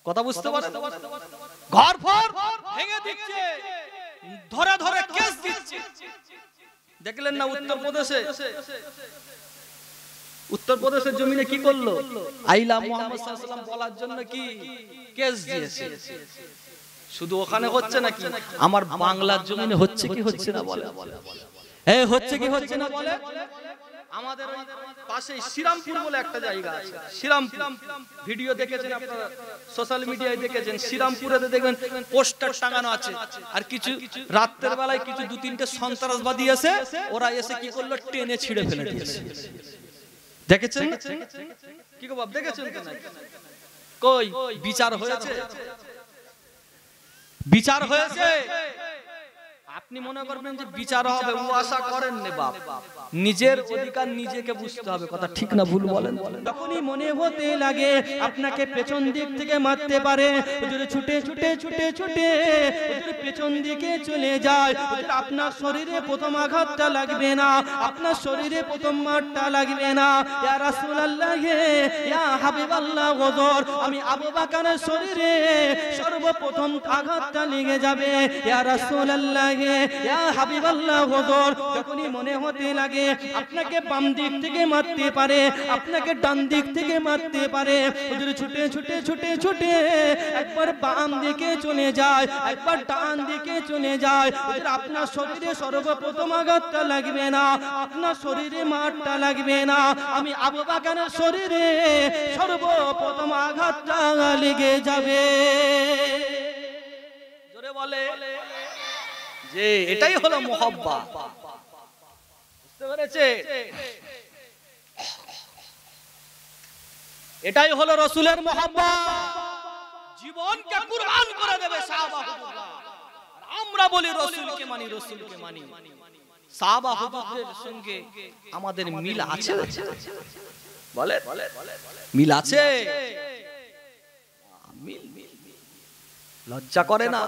কথা বুঝতে পারেন? ঘর ফর ভেঙে দিচ্ছে, ধরে ধরে কেস দিচ্ছে। দেখলেন না উত্তরপ্রদেশের জমিনে কি করলো? আইলা মুহাম্মদ সাল্লাল্লাহু আলাইহি ওয়াসাল্লাম বলার জন্য কি কেস দিয়েছে। শুধু ওখানে হচ্ছে নাকি, আমার বাংলার জমিনে হচ্ছে কি হচ্ছে না বলে? এই হচ্ছে কি হচ্ছে না বলে? আমাদের ওই পাশে শ্রীরামপুর বলে একটা জায়গা আছে, শ্রীরামপুর, ভিডিও দেখেছেন আপনারা, সোশ্যাল মিডিয়ায় দেখেছেন। শ্রীরামপুরে দেখবেন পোস্টার টাঙানো আছে, আর কিছু রাতের বেলায় কিছু 2-3টে সন্ত্রাসবাদী এসে, ওরা এসে কি করলো, টেনে ছিঁড়ে ফেলে দিয়েছে। দেখেছেন কি গো বাপ, দেখেছেন তো? না কই বিচার হয়েছে? বিচার হয়েছে? আপনি মনে করবেন যে বিচার হবে, ও আশা করেন না বাপ। নিজের অধিকার নিজেকে বুঝতে হবে। কথা ঠিক না ভুল বলেন? যখনই মনে হতে লাগে আপনাকে পেছন দিক থেকে মারতে পারে, ছুটে ছুটে ছুটে ছুটে পেছন দিকে চলে যায়, আপনার শরীরে প্রথম আঘাতটা লাগবে না, আপনার শরীরে প্রথম মারটা লাগবে না। ইয়া রাসূলুল্লাহ, ইয়া হাবিবাল্লাহ, হুজুর আমি আবু বকরের শরীরে সর্বপ্রথম আঘাতটা লেগে যাবে। ইয়া রাসূলুল্লাহ, ইয়া হাবিবাল্লাহ, হুজুর যখনই মনে হতে লাগে আপনাকে বাম দিক থেকে মারতে পারে, আপনাকে ডান দিক থেকে মারতে পারে, হুজুর ছুটে ছুটে ছুটে ছুটে একবার বাম দিকে চলে যায়, একবার ডান দিকে চলে যায়। হুজুর আপনার শরীরে সর্বপ্রথম আঘাতটা লাগবে না, আপনার শরীরে মারটা লাগবে না, আমি আবু বকরের শরীরে সর্বপ্রথম আঘাতটা লেগে যাবে। জোরে বলে যে এটাই হলো মুহাব্বত। বুঝতে পেরেছে? এটাই হলো রাসূলের মুহাব্বত। জীবনকে কুরবান করে দেবে সাহাবা হুজুররা। আর আমরা বলি রাসূলকে মানি, রাসূলকে মানি। সাহাবা হুজুরদের সঙ্গে আমাদের মিল আছে? বলে মিল আছে? মিল লজ্জা করে না?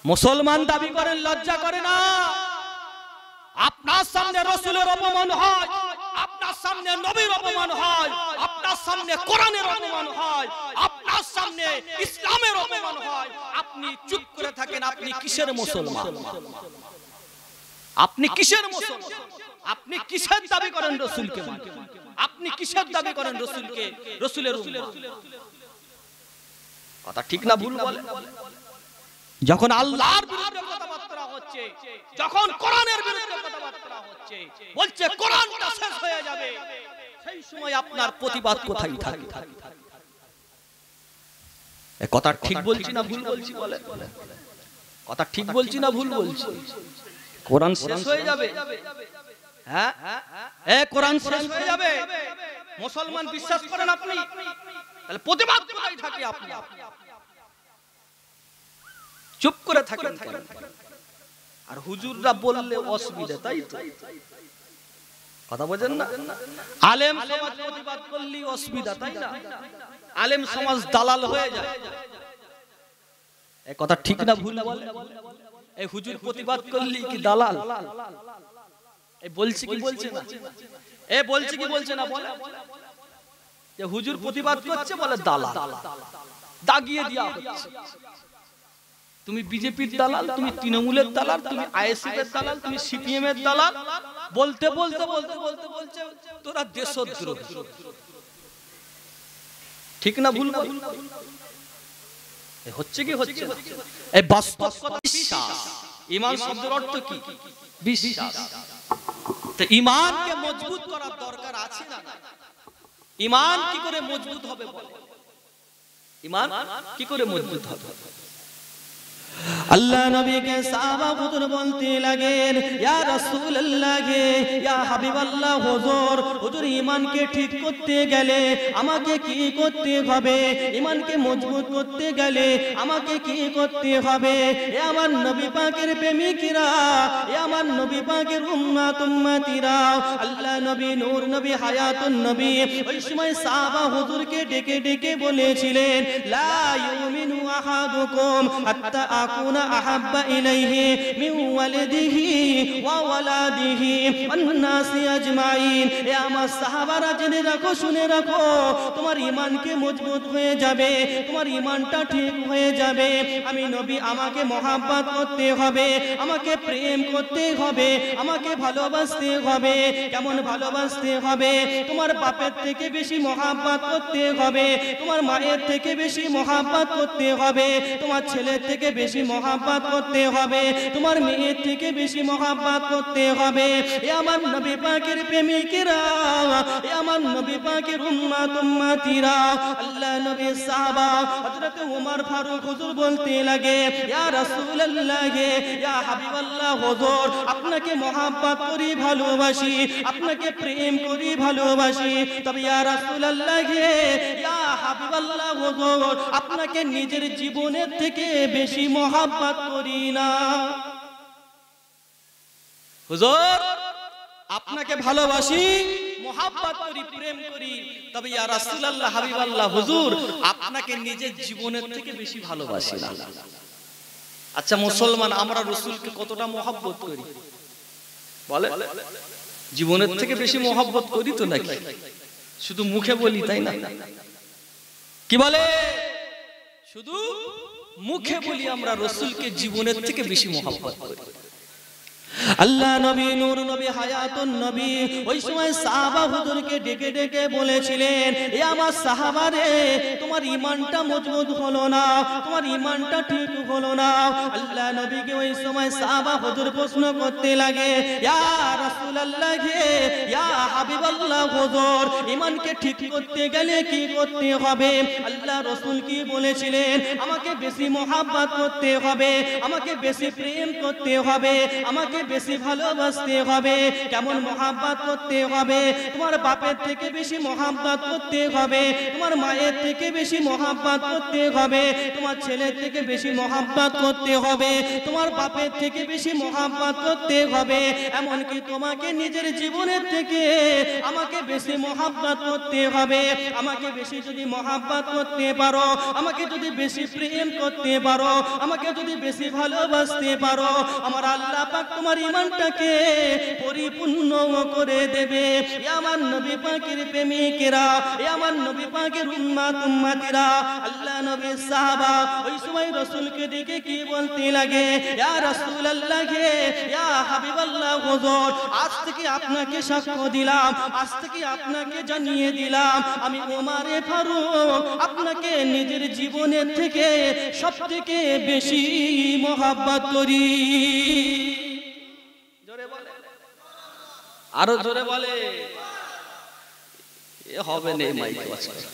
মুসলমান দাবি করেন, লজ্জা করে না? আপনার সামনে রাসূলের অপমান হয়, আপনার সামনে নবীর অপমান হয়, আপনার সামনে কোরআনের অপমান হয়, আপনার সামনে ইসলামের অপমান হয়, আপনি চুপ করে থাকেন। আপনি কিসের মুসলমান? আপনি কিসের মুসলমান? আপনি কিসের দাবি করেন রাসূলকে মানেন? আপনি কিসের দাবি করেন রাসূলকে, রাসূলের উম্মত? কথা ঠিক না ভুল বলেন? যখন আল্লাহর বিরুদ্ধে কথাবার্তা হচ্ছে, যখন কোরআনের বিরুদ্ধে কথাবার্তা হচ্ছে, বলছে কোরআনটা শেষ হয়ে যাবে, সেই সময় আপনার প্রতিবাদ কোথায় থাকে? এই কথা ঠিক বলছি না ভুল বলছি বলেন? কথা ঠিক বলছি না ভুল বলছি? কোরআন শেষ হয়ে যাবে, হ্যাঁ কোরআন শেষ হয়ে যাবে, মুসলমান বিশ্বাস করেন আপনি? তাহলে প্রতিবাদ কোথায় থাকে? আপনি চুপ করে থাকেন কেন? আর হুজুররা বললে অসুবিধা, তাই তো? কথা বোঝেন না? আলেম সমাজ প্রতিবাদ করলে অসুবিধা, তাই না? আলেম সমাজ দালাল হয়ে যায়। এই কথা ঠিক না ভুল বলে? এই হুজুর প্রতিবাদ করলে কি দালাল? এই বলছি কি বলছে না? এ বলছি কি বলছে না? বলে যে হুজুর প্রতিবাদ করছে, বলে দালাল, দাগিয়ে দেওয়া হচ্ছে। তুমি বিজেপির দালাল, তুমি তৃণমূলের দালাল, তুমি আইএসএফ এর দালাল, তুমি সিপিএম এর দালাল, বলতে বলতে বলতে বলতে বলছে তোরা দেশদ্রোহী। ঠিক না ভুল? হচ্ছে কি হচ্ছে? এই বাস্তব কথা বিশ্বাস। ঈমান শব্দের অর্থ কি? বিশ্বাস। তো ঈমানকে মজবুত করার দরকার আছে না? ঈমান কি করে মজবুত হবে বলে? ঈমান কি করে মজবুত হবে? আল্লাহ নবীকে সাহাবা হুজুর বলতে লাগেন, ইয়া রাসূলুল্লাহ, ইয়া হাবিবাল্লাহ, হুজুর হুজুর ঈমানকে ঠিক করতে গেলে আমাকে কি করতে হবে? ঈমানকে মজবুত করতে গেলে আমাকে কি করতে হবে? এ আমার নবী পাকের প্রেমিকরা, এ আমার নবী পাকের উম্মতিরা, আল্লাহ নবী নূর নবী হায়াতুন নবী ওই সময় সাহাবা হুজুরকে ডেকে ডেকে বলেছিলেন, লা ইউমিনু আহাদুকুম হাত্তা আকুন আহাদুনা আহাব্বা ইলাইহি মিন ওয়ালিদিহি ওয়া ওয়ালাদিহি ওয়ান নাসি আজমাইন। এ আমার সাহাবারা জেনে রাখো, শুনে রাখো, তোমার ঈমানকে মজবুত হয়ে যাবে, তোমার ঈমানটা ঠিক হয়ে যাবে। আমি নবী, আমাকে মহব্বত করতে হবে, আমাকে প্রেম করতে হবে, আমাকে ভালোবাসতে হবে। কেমন ভালোবাসতে হবে? তোমার বাপের থেকে বেশি মহব্বত করতে হবে, তোমার মায়ের থেকে বেশি মহব্বত করতে হবে, তোমার ছেলের থেকে বেশি মহব্বত করতে হবে, তোমার মেয়ের থেকে বেশি মহব্বত করতে হবে। এ আমার নবী পাকের প্রেমিকেরা, এ আমার নবী পাকের উম্মত উম্মতিরা, আল্লাহ নবীর সাহাবা হযরত ওমর ফারুক হুজুর বলতে লাগে, ইয়া রাসূলুল্লাহ, ইয়া হাবিবাল্লাহ হুজুর, আপনাকে মহব্বত করি, ভালোবাসি, আপনাকে প্রেম করি, ভালোবাসি, তবে ইয়া রাসূলুল্লাহ, ইয়া হাবিবাল্লাহ হুজুর, আপনাকে নিজের জীবনের থেকে বেশি মহব্বত করি না। হুজুর, আপনাকে ভালোবাসি, মহব্বত করি, প্রেম করি, তবে ইয়া রাসূলুল্লাহ, হাবিবাল্লাহ হুজুর, আপনাকে নিজের জীবনের থেকে বেশি ভালোবাসি না। আচ্ছা মুসলমান, আমরা রাসূলকে কতটা মহব্বত করি বলে? জীবনের থেকে বেশি মহব্বত করি তো নাকি? শুধু মুখে বলি, তাই না? কি বলে? শুধু মুখে বলি আমরা রাসূলকে জীবনের থেকে বেশি মহব্বত করি। আল্লাহ নবী, নূর নবী, হায়াতুন নবী ওই সময় সাহাবা হুজুরকে ডেকে ডেকে বলেছিলেন, এ আমার সাহাবারে, তোমার ঈমানটা মজবুত হলো না, তোমার ঈমানটা ঠিক হলো না। আল্লাহ নবীকে ওই সময় সাহাবা হুজুর প্রশ্ন করতে লাগে, ইয়া রাসূলুল্লাহ, ইয়া হাবিবাল্লাহ হুজুর, ঈমানকে ঠিক করতে গেলে কি করতে হবে? আল্লাহ রাসূল কি বলেছিলেন? আমাকে বেশি মহব্বত করতে হবে, আমাকে বেশি প্রেম করতে হবে, আমাকে বেশি ভালোবাসতে হবে। কেমন মহব্বত করতে হবে? তোমার বাপের থেকে বেশি মহব্বত করতে হবে, তোমার মায়ের থেকে বেশি মহব্বত করতে হবে, তোমার ছেলের থেকে বেশি মহব্বত করতে হবে, তোমার বাপের থেকে বেশি মহব্বত করতে হবে। এমনকি তোমাকে নিজের জীবনের থেকে আমাকে বেশি মহব্বত করতে হবে। আমাকে বেশি যদি মহব্বত করতে পারো, আমাকে যদি বেশি প্রেম করতে পারো, আমাকে যদি বেশি ভালোবাসতে পারো, আমার আল্লাহ পাক তোমার ঈমানটাকে পরিপূর্ণ করে দেবে। এ আমার নবী পাকের প্রেমিকেরা, এ আমার নবী পাকের উম্মত উম্মতিরা, আল্লাহ নবীর সাহাবা ওই সময় রাসূলকে ডেকে কি বলতে লাগে, ইয়া রাসূলুল্লাহ, ইয়া হাবিবাল্লাহ হুজুর, আজ থেকে আপনাকে সাক্ষ্য দিলাম, আজ থেকে আপনাকে জানিয়ে দিলাম, আমি ওমরে ফারুক আপনাকে নিজের জীবনের থেকে সবথেকে বেশি মহব্বত করি। আরো জোরে বলে, এ হবে না মাইক বাজছে,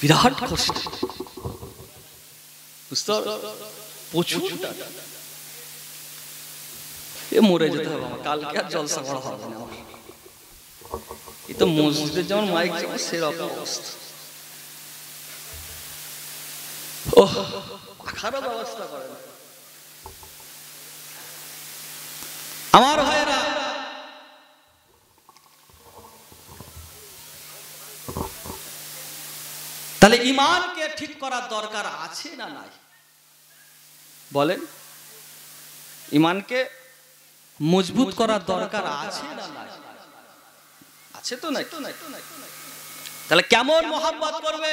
বিরাট কষ্ট, বুঝতে প্রচুর, এ মরে যেতে হবে আমার, কালকে আর জলসা করা হবে না। এই তো মসজিদের যেমন মাইক যেমন সেরকম অবস্থা, ও খারাপ অবস্থা করে না। আমার ভাইরা, তাহলে ঈমানকে ঠিক করার দরকার আছে না নাই? বলেন, ঈমানকে মজবুত করার দরকার আছে না নাই? আছে তো নাই? তাহলে কেমন মহব্বত করবে,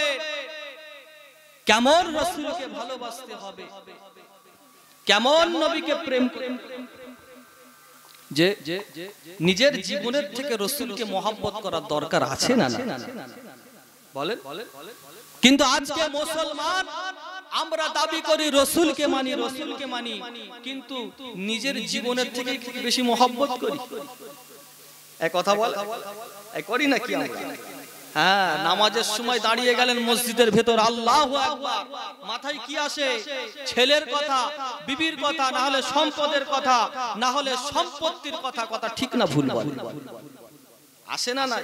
কেমন রাসূলকে ভালোবাসতে হবে, কেমন নবীকে প্রেম করবে, যে নিজের জীবনের থেকে রাসূলকে মহব্বত করার দরকার আছে না না? বলেন। কিন্তু আজকে মুসলমান আমরা দাবি করি রাসূলকে মানি, রাসূলকে মানি, কিন্তু নিজের জীবনের থেকে বেশি মহব্বত করি। এক কথা বল, করি না কি আমরা? হ্যাঁ, নামাজের সময় দাঁড়িয়ে গেলেন মসজিদের ভেতর, আল্লাহু আকবার, মাথায় কি আসে? ছেলের কথা, বিবির কথা, না হলে সম্পদের কথা, না হলে সম্পত্তির কথা। কথা ঠিক না ভুল বল? আসে না না?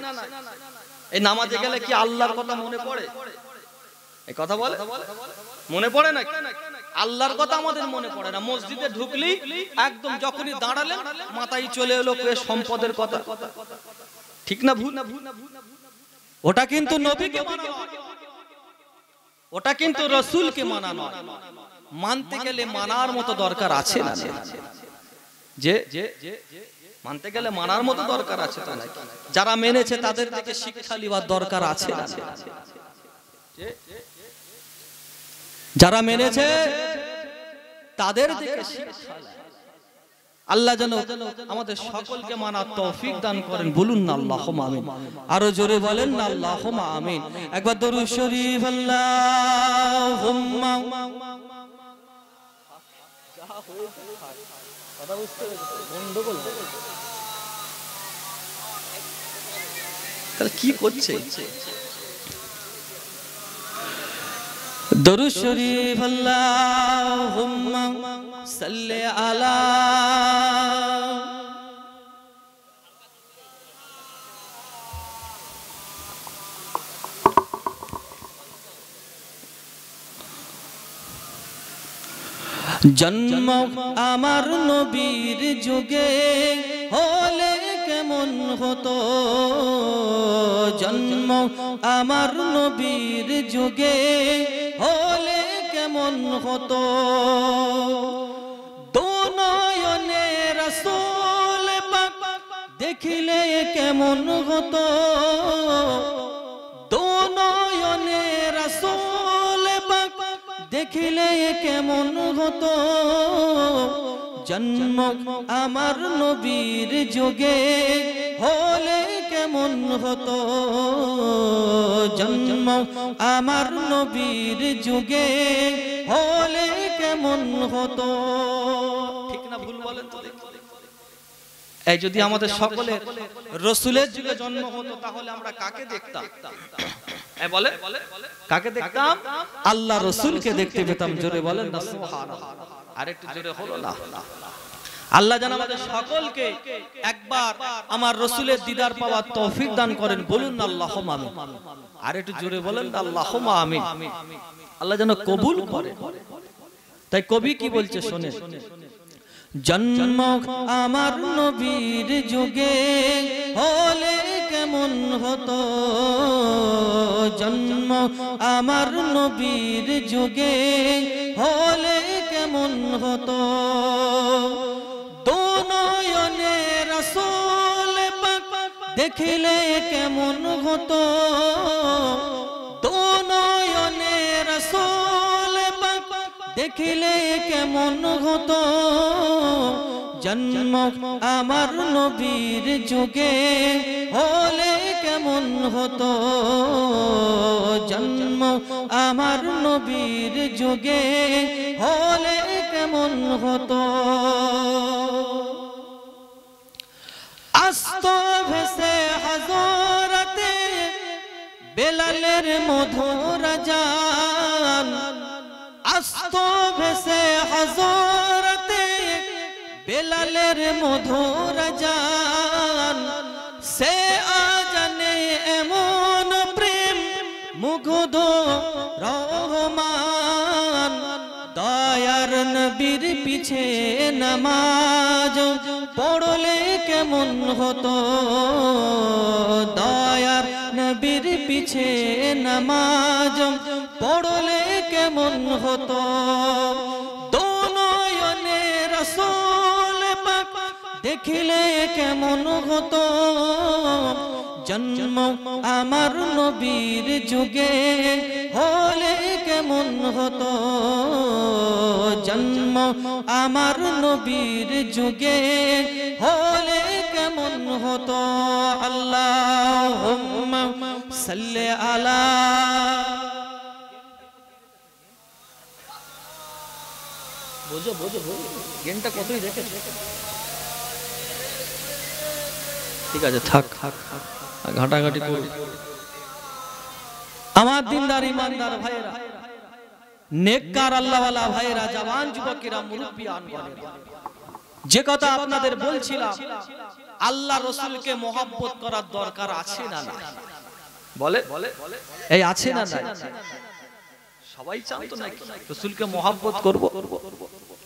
এই নামাজে গেলে কি আল্লাহর কথা মনে পড়ে? এই কথা বলে, মনে পড়ে না? আল্লাহর কথা আমাদের মনে পড়ে না। মসজিদে ঢুকলি একদম যখনই দাঁড়ালেন মাথায় চলে এলো সম্পদের কথা। ঠিক না ভুল? ওটা কিন্তু নবীকে মানা হয়। ওটা কিন্তু রাসূলকে মানা নয়। মানতে গেলে মানার মতো দরকার আছে না? যে মানতে গেলে মানার মতো দরকার আছে তো নাকি? যারা মেনেছে তাদের থেকে শিক্ষা নেওয়ার দরকার আছে না? যারা মেনেছে তাদের থেকে শিক্ষা। আল্লাহ যেন আমাদের সকলকে মানার তৌফিক দান করেন। বলুন না আল্লাহুম্মা আমিন। আরো জোরে বলেন না আল্লাহুম্মা আমিন। একবার দরুদ শরীফ আল্লাহুম্মা। তাহলে কি করছে? দরুদ শরীফ আল্লাহুম্মা সাল্লি আলা। জন্ম আমার নবীর যুগে হলে কেমন হতো, জন্ম আমার নবীর যুগে হলে কেমন হতো, দোনয়নে রাসূল পাক দেখিলে কেমন হতো, দোনয়নে রাসূল পাক দেখিলে কেমন হতো, জন্ম আমার নবীর যুগে হলে কেমন হতো, জন্ম আমার নবীর যুগে হলে কেমন হতো। ঠিক না ভুল বলেন তো? এই যদি আমাদের সকলের রাসূলের যুগে জন্ম হতো তাহলে আমরা কাকে দেখতাম? বলে কাকে দেখতাম? আল্লাহ রাসূলকে দেখতে পেতাম। জোরে বলেন না সুবহানাল্লাহ। আরেকটু জোরে হলো না? আল্লাহ যেন আমাদের সকলকে একবার আমার রাসূলের দিদার পাওয়ার তৌফিক দান করেন। বলুন না আল্লাহুম্মা আমিন। আরেকটু জোরে বলেন না আল্লাহুম্মা আমিন। আল্লাহ যেন কবুল করে। তাই কবি কি বলছে শোনেন। জন্ম আমার নবীর যুগে হলে কেমন হতো, জন্ম আমার নবীর যুগে হলে কেমন হতো, দোনয়নে রাসূল পাক দেখিলে কেমন হতো, দোনয়নে রাসূল পাক দেখিলে কেমন হতো, জন্ম আমার নবীর যুগে হলে কেমন হতো, জন্ম আমার নবীর যুগে হলে কেমন হতো। আস্ত ভেসে হযরতে বেলালের মধুর জান, আস্ত ভেসে হযরতে বেলালের মধুর জান, সে আজানে এমন প্রেম মুগ্ধ রহমান, দয়ার নবীর পিছে নামাজ পড়লে কেমন হতো, দয়ার নবীর পিছে নামাজ পড়লে কেমন হতো, দোনয়নে রাসূল পাক দেখিলে কেমন হতো, জন্ম আমার নবীর যুগে হলে কেমন হতো, জন্ম আমার নবীর যুগে হলে কেমন হতো। আল্লাহুম্মা সাল্লি আলা। বোঝো বোঝো বোঝো গেমটা কতই দেখেছো। ঠিক আছে থাক থাক ঘাটাঘাটি করো। আমার দিনদার ইমানদার ভাইরা, নেককার আল্লাহওয়ালা ভাইরা, জওয়ান যুবকেরা, মুরব্বিয়ান বলেরা, যে কথা আপনাদের বলছিলাম, আল্লাহ রাসূলকে মহব্বত করার দরকার আছে না না? বলে এই আছে না নাই? সবাই চান তো নাকি রাসূলকে মহব্বত করব?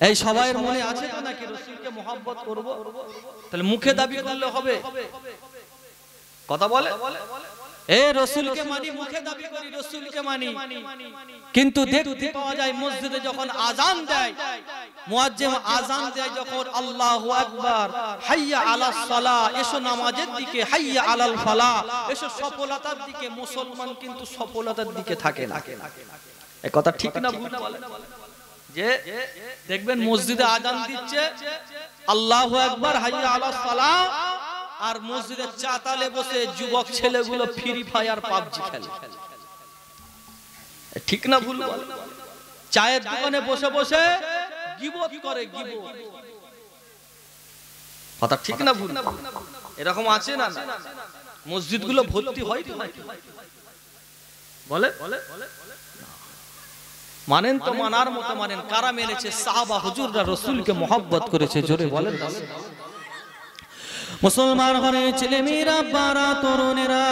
এই সবাইয়ের মনে আছে তো নাকি রাসূলকে মহব্বত করব? তাহলে মুখে দাবি করলে হবে? কথা বলে এ রসুলকে মানি, মুখে দাবি করি রসুলকে মানি, কিন্তু দেখতে পাওয়া যায় মসজিদে যখন আজান দেয়, মুয়াজ্জিন আজান দেয় যখন, আল্লাহু আকবার, হাইয়া আলাস সালাহ, এসো নামাজের দিকে, হাইয়া আলাল ফালাহ, এসো সফলতার দিকে, মুসলমান কিন্তু সফলতার দিকে থাকে না। এই কথা ঠিক না ভুল বলেন? যে দেখবেন মসজিদে আজান দিচ্ছে, আল্লাহু আকবার, হাইয়া আলাস সালাহ, আর মসজিদের চাতালে বসে যুবক ছেলেগুলো ফ্রি ফায়ার পাবজি খেলে। ঠিক না ভুল বলেন? চায়ের দোকানে বসে বসে গীবত করে, গীবত। কথা ঠিক না ভুল? এরকম আছে না? মসজিদগুলো ভর্তি হয় তো নাকি? বলে মানেন তো, মানার মতো মানেন। কারা মেনেছে? সাহাবা হুজুররা রাসূলকে মহব্বত করেছে, জোরে বলেন। মুসলমান ঘরের ছেলে মেয়েরা, বারা তরুণেরা,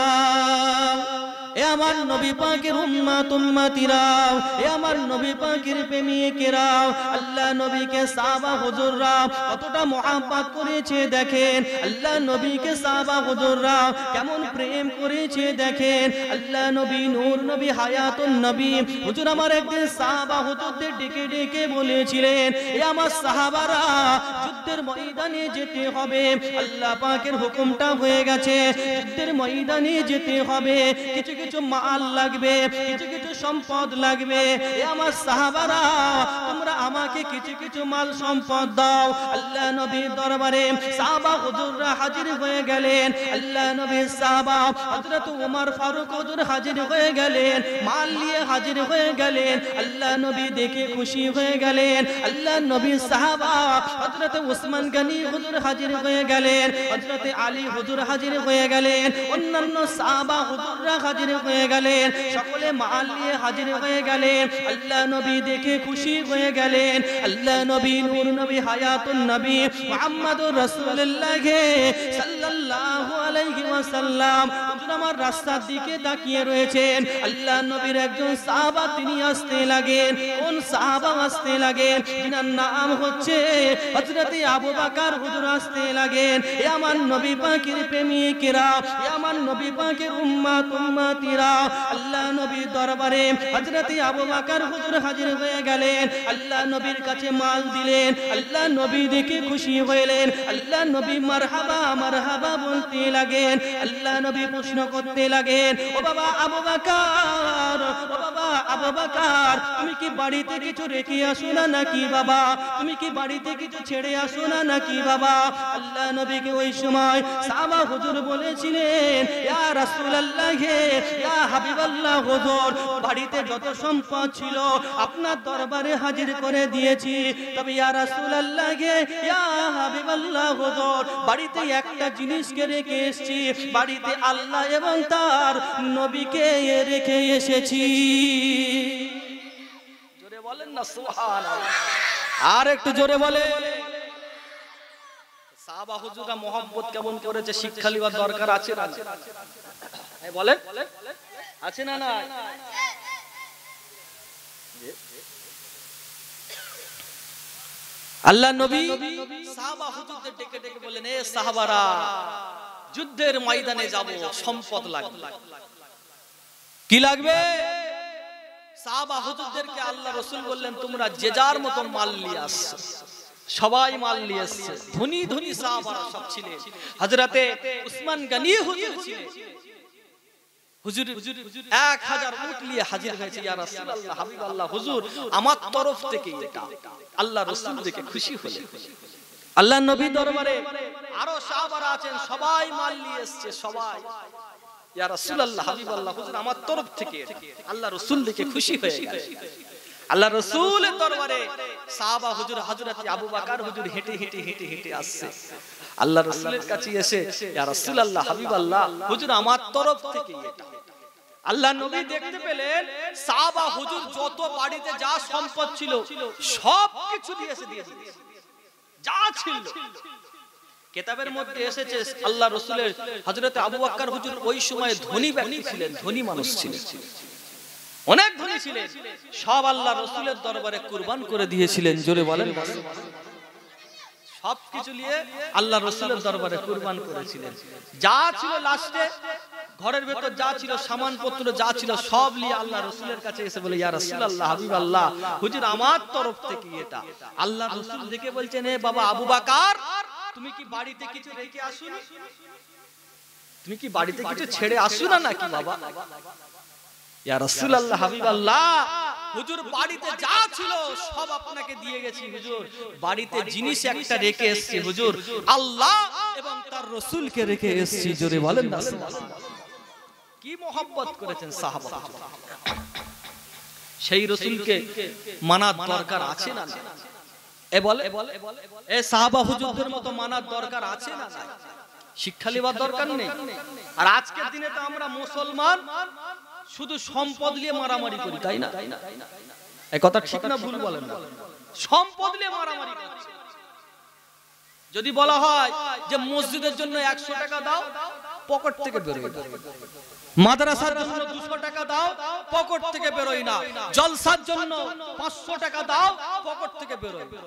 এ আমার নবী পাকের উম্মত উম্মতিরাও, এ আমার নবী পাকের প্রেমিকেরাও, আল্লাহ নবীকে সাহাবা হুজুররা কতটা মুহাব্বত করেছে দেখেন। আল্লাহ নবীকে সাহাবা হুজুররা কেমন প্রেম করেছে দেখেন। আল্লাহ নবী, নূর নবী, হায়াতুন নবী হুজুর আমার একদিন সাহাবা হুজুরদের ডেকে ডেকে বলেছিলেন, এ আমার সাহাবারা, যুদ্ধের ময়দানে যেতে হবে, আল্লাহ পাকের হুকুমটা হয়ে গেছে, যুদ্ধের ময়দানে যেতে হবে, কিছু কিছু মাল লাগবে, কিছু কিছু সম্পদ লাগবে, এ আমার সাহাবারা, তোমরা আমাকে কিছু কিছু মাল সম্পদ দাও। আল্লাহ নবীর দরবারে সাহাবা হুজুররা হাজির হয়ে গেলেন। আল্লাহ নবীর সাহাবা হযরত ওমর ফারুক হুজুর হাজির হয়ে গেলেন, মাল নিয়ে হাজির হয়ে গেলেন। আল্লাহ নবী দেখে খুশি হয়ে গেলেন। আল্লাহ নবীর সাহাবা হযরত উসমান গনি হুজুর হাজির হয়ে গেলেন, হযরত আলী হুজুর হাজির হয়ে গেলেন, অন্যান্য সাহাবা হুজুররা হাজির হয়ে গেলেন, সকলে মাল নিয়ে হাজির হয়ে গেলেন। আল্লাহ নবী দেখে খুশি হয়ে গেলেন। আল্লাহ নবী, নূর নবী, হায়াতুন নবী মুহাম্মদুর রাসূলুল্লাহ সাল্লাল্লাহু আলাইহি ওয়াসাল্লাম হুজুর আমার রাস্তার দিকে তাকিয়ে রয়েছেন। আল্লাহ নবীর একজন সাহাবা তিনি আসতে লাগেন। কোন সাহাবা আসতে লাগেন? যিনার নাম হচ্ছে হযরত আবু বকর হুজুর আসতে লাগেন। এ আমার নবী পাকের প্রেমিকেরা, এ আমার নবী পাকের উম্মত উম্মতিরা, আল্লাহ নবীর দরবারে হযরত আবু বকর হুজুর হাজির হয়ে গেলেন। আল্লাহ নবীর কাছে মাল দিলেন। আল্লাহ নবী দেখে খুশি হলেন। আল্লাহ নবী মারহাবা মারহাবা বলতে লাগেন। আল্লাহ নবী প্রশ্ন করতে লাগেন, ও বাবা আবু বকর, ও বাবা আবু বকর, তুমি কি বাড়িতে কিছু রেখে আসো না নাকি বাবা? তুমি কি বাড়িতে কিছু ছেড়ে আসো না নাকি বাবা? আল্লাহ নবীকে ওই সময় সাহাবা হুজুর বলেছিলেন, ইয়া রাসূলুল্লাহ, ইয়া হাবিবাল্লাহ হুজুর, বাড়িতে যত সম্পদ ছিল আপনার দরবারে হাজির করে দিয়েছি, তবে ইয়া রাসূলুল্লাহ, ইয়া হাবিবাল্লাহ হুজুর, বাড়িতে একটা জিনিসকে রেখে এসেছি, বাড়িতে আল্লাহ এবং তার নবীকে রেখে এসেছি। জোরে বলেন না সুবহানাল্লাহ। আর একটু জোরে বলে। সাহাবা হুজুররা মহব্বত কেমন করেছে শিক্ষা লিবার দরকার আছে না? বলেন, আছে না? না, আল্লাহ নবী সাহাবা হুজুরদের ডেকে ডেকে বললেন, এ সাহাবারা, যুদ্ধের ময়দানে যাব, সম্পদ লাগবে। কি লাগবে? সাহাবা হুজুরদেরকে আল্লাহ রাসূল বললেন, তোমরা যে যার মতো মাল নিয়ে আসছো। সবাই মাল নিয়ে এসেছে, ধনী ধনী সাহাবারা সব ছিলেন। হযরতে উসমান গনি হুজুর ছিলেন। হুজুর 1000 উট নিয়ে হাজির হয়েছে, ইয়া রাসূলুল্লাহ, হাবিবাল্লাহ হুজুর, আমার তরফ থেকে এটা। আল্লাহ রাসূল দেখে খুশি হলেন। আল্লাহ নবী দরবারে আরো সাহাবারা আছেন, সবাই মাল নিয়ে এসেছে, সবাই, ইয়া রাসূলুল্লাহ, হাবিবাল্লাহ হুজুর, আমার তরফ থেকে। আল্লাহ রাসূল দেখে খুশি হয়ে গেলেন। আল্লাহ রাসূলের দরবারে সাহাবা হুজুর হযরত আবু বকর হুজুর হেঁটে হেঁটে হেঁটে হেঁটে আসছে। আল্লাহ রাসূলের কাছে এসে, ইয়া রাসূলুল্লাহ, হাবিবাল্লাহ হুজুর, আমার তরফ থেকে এটা। আল্লাহ নবী দেখতে পেলেন সাহাবা হুজুর যত বাড়িতে যা সম্পদ ছিল সব কিছু দিয়েছে, যা ছিল। কিতাবের মধ্যে এসেছে আল্লাহ রাসূলের হযরত আবু বকর হুজুর ওই সময় ধনী ব্যক্তি ছিলেন, ধনী মানুষ ছিলেন, অনেক ধনী ছিলেন। সব আল্লাহ রাসূলের দরবারে কুরবান করে দিয়েছিলেন। জোরে বলেন, সবকিছু নিয়ে আল্লাহ রাসূলের দরবারে কুরবান করেছিলেন। যা ছিল লাস্টে ঘরের ভেতর যা ছিল সামানপত্র যা ছিল সব নিয়ে আল্লাহ রাসূলের কাছে এসে বলে ইয়া রাসূলুল্লাহ হাবিবাল্লাহ হুজুর আমার তরফ থেকে এটা। আল্লাহ রাসূল দেখে বলছেন এ বাবা আবু বকর তুমি কি বাড়িতে কিছু রেখে আসুনি, তুমি কি বাড়িতে কিছু ছেড়ে আসু না নাকি বাবা? ইয়া রাসূলুল্লাহ হাবিবাল্লাহ হুজুর বাড়িতে যা ছিল সব আপনাকে দিয়ে গেছি হুজুর, বাড়িতে জিনিস একটা রেখে এসেছি হুজুর, আল্লাহ এবং তার রাসূলকে রেখে এসেছি। জোরে বলেন না কি মহব্বত করেছেন সাহাবা। সেই রাসূলকে মানার দরকার আছে না? এ বলে এ সাহাবা হুজুরদের মতো মানার দরকার আছে না? শিক্ষা নেওয়ার দরকার নেই? আর আজকের দিনে তো আমরা মুসলমান শুধু সম্পদ নিয়ে মারামারি করি, তাই না? এই কথা ঠিক না ভুল বলেন না? সম্পদ নিয়ে মারামারি করছে। যদি বলা হয় যে মসজিদের জন্য 100 টাকা দাও, পকেট থেকে বেরোয় না। মাদ্রাসার জন্য 200 টাকা দাও, পকেট থেকে বেরোয় না। জলসার জন্য 500 টাকা দাও, পকেট থেকে বেরোয় না।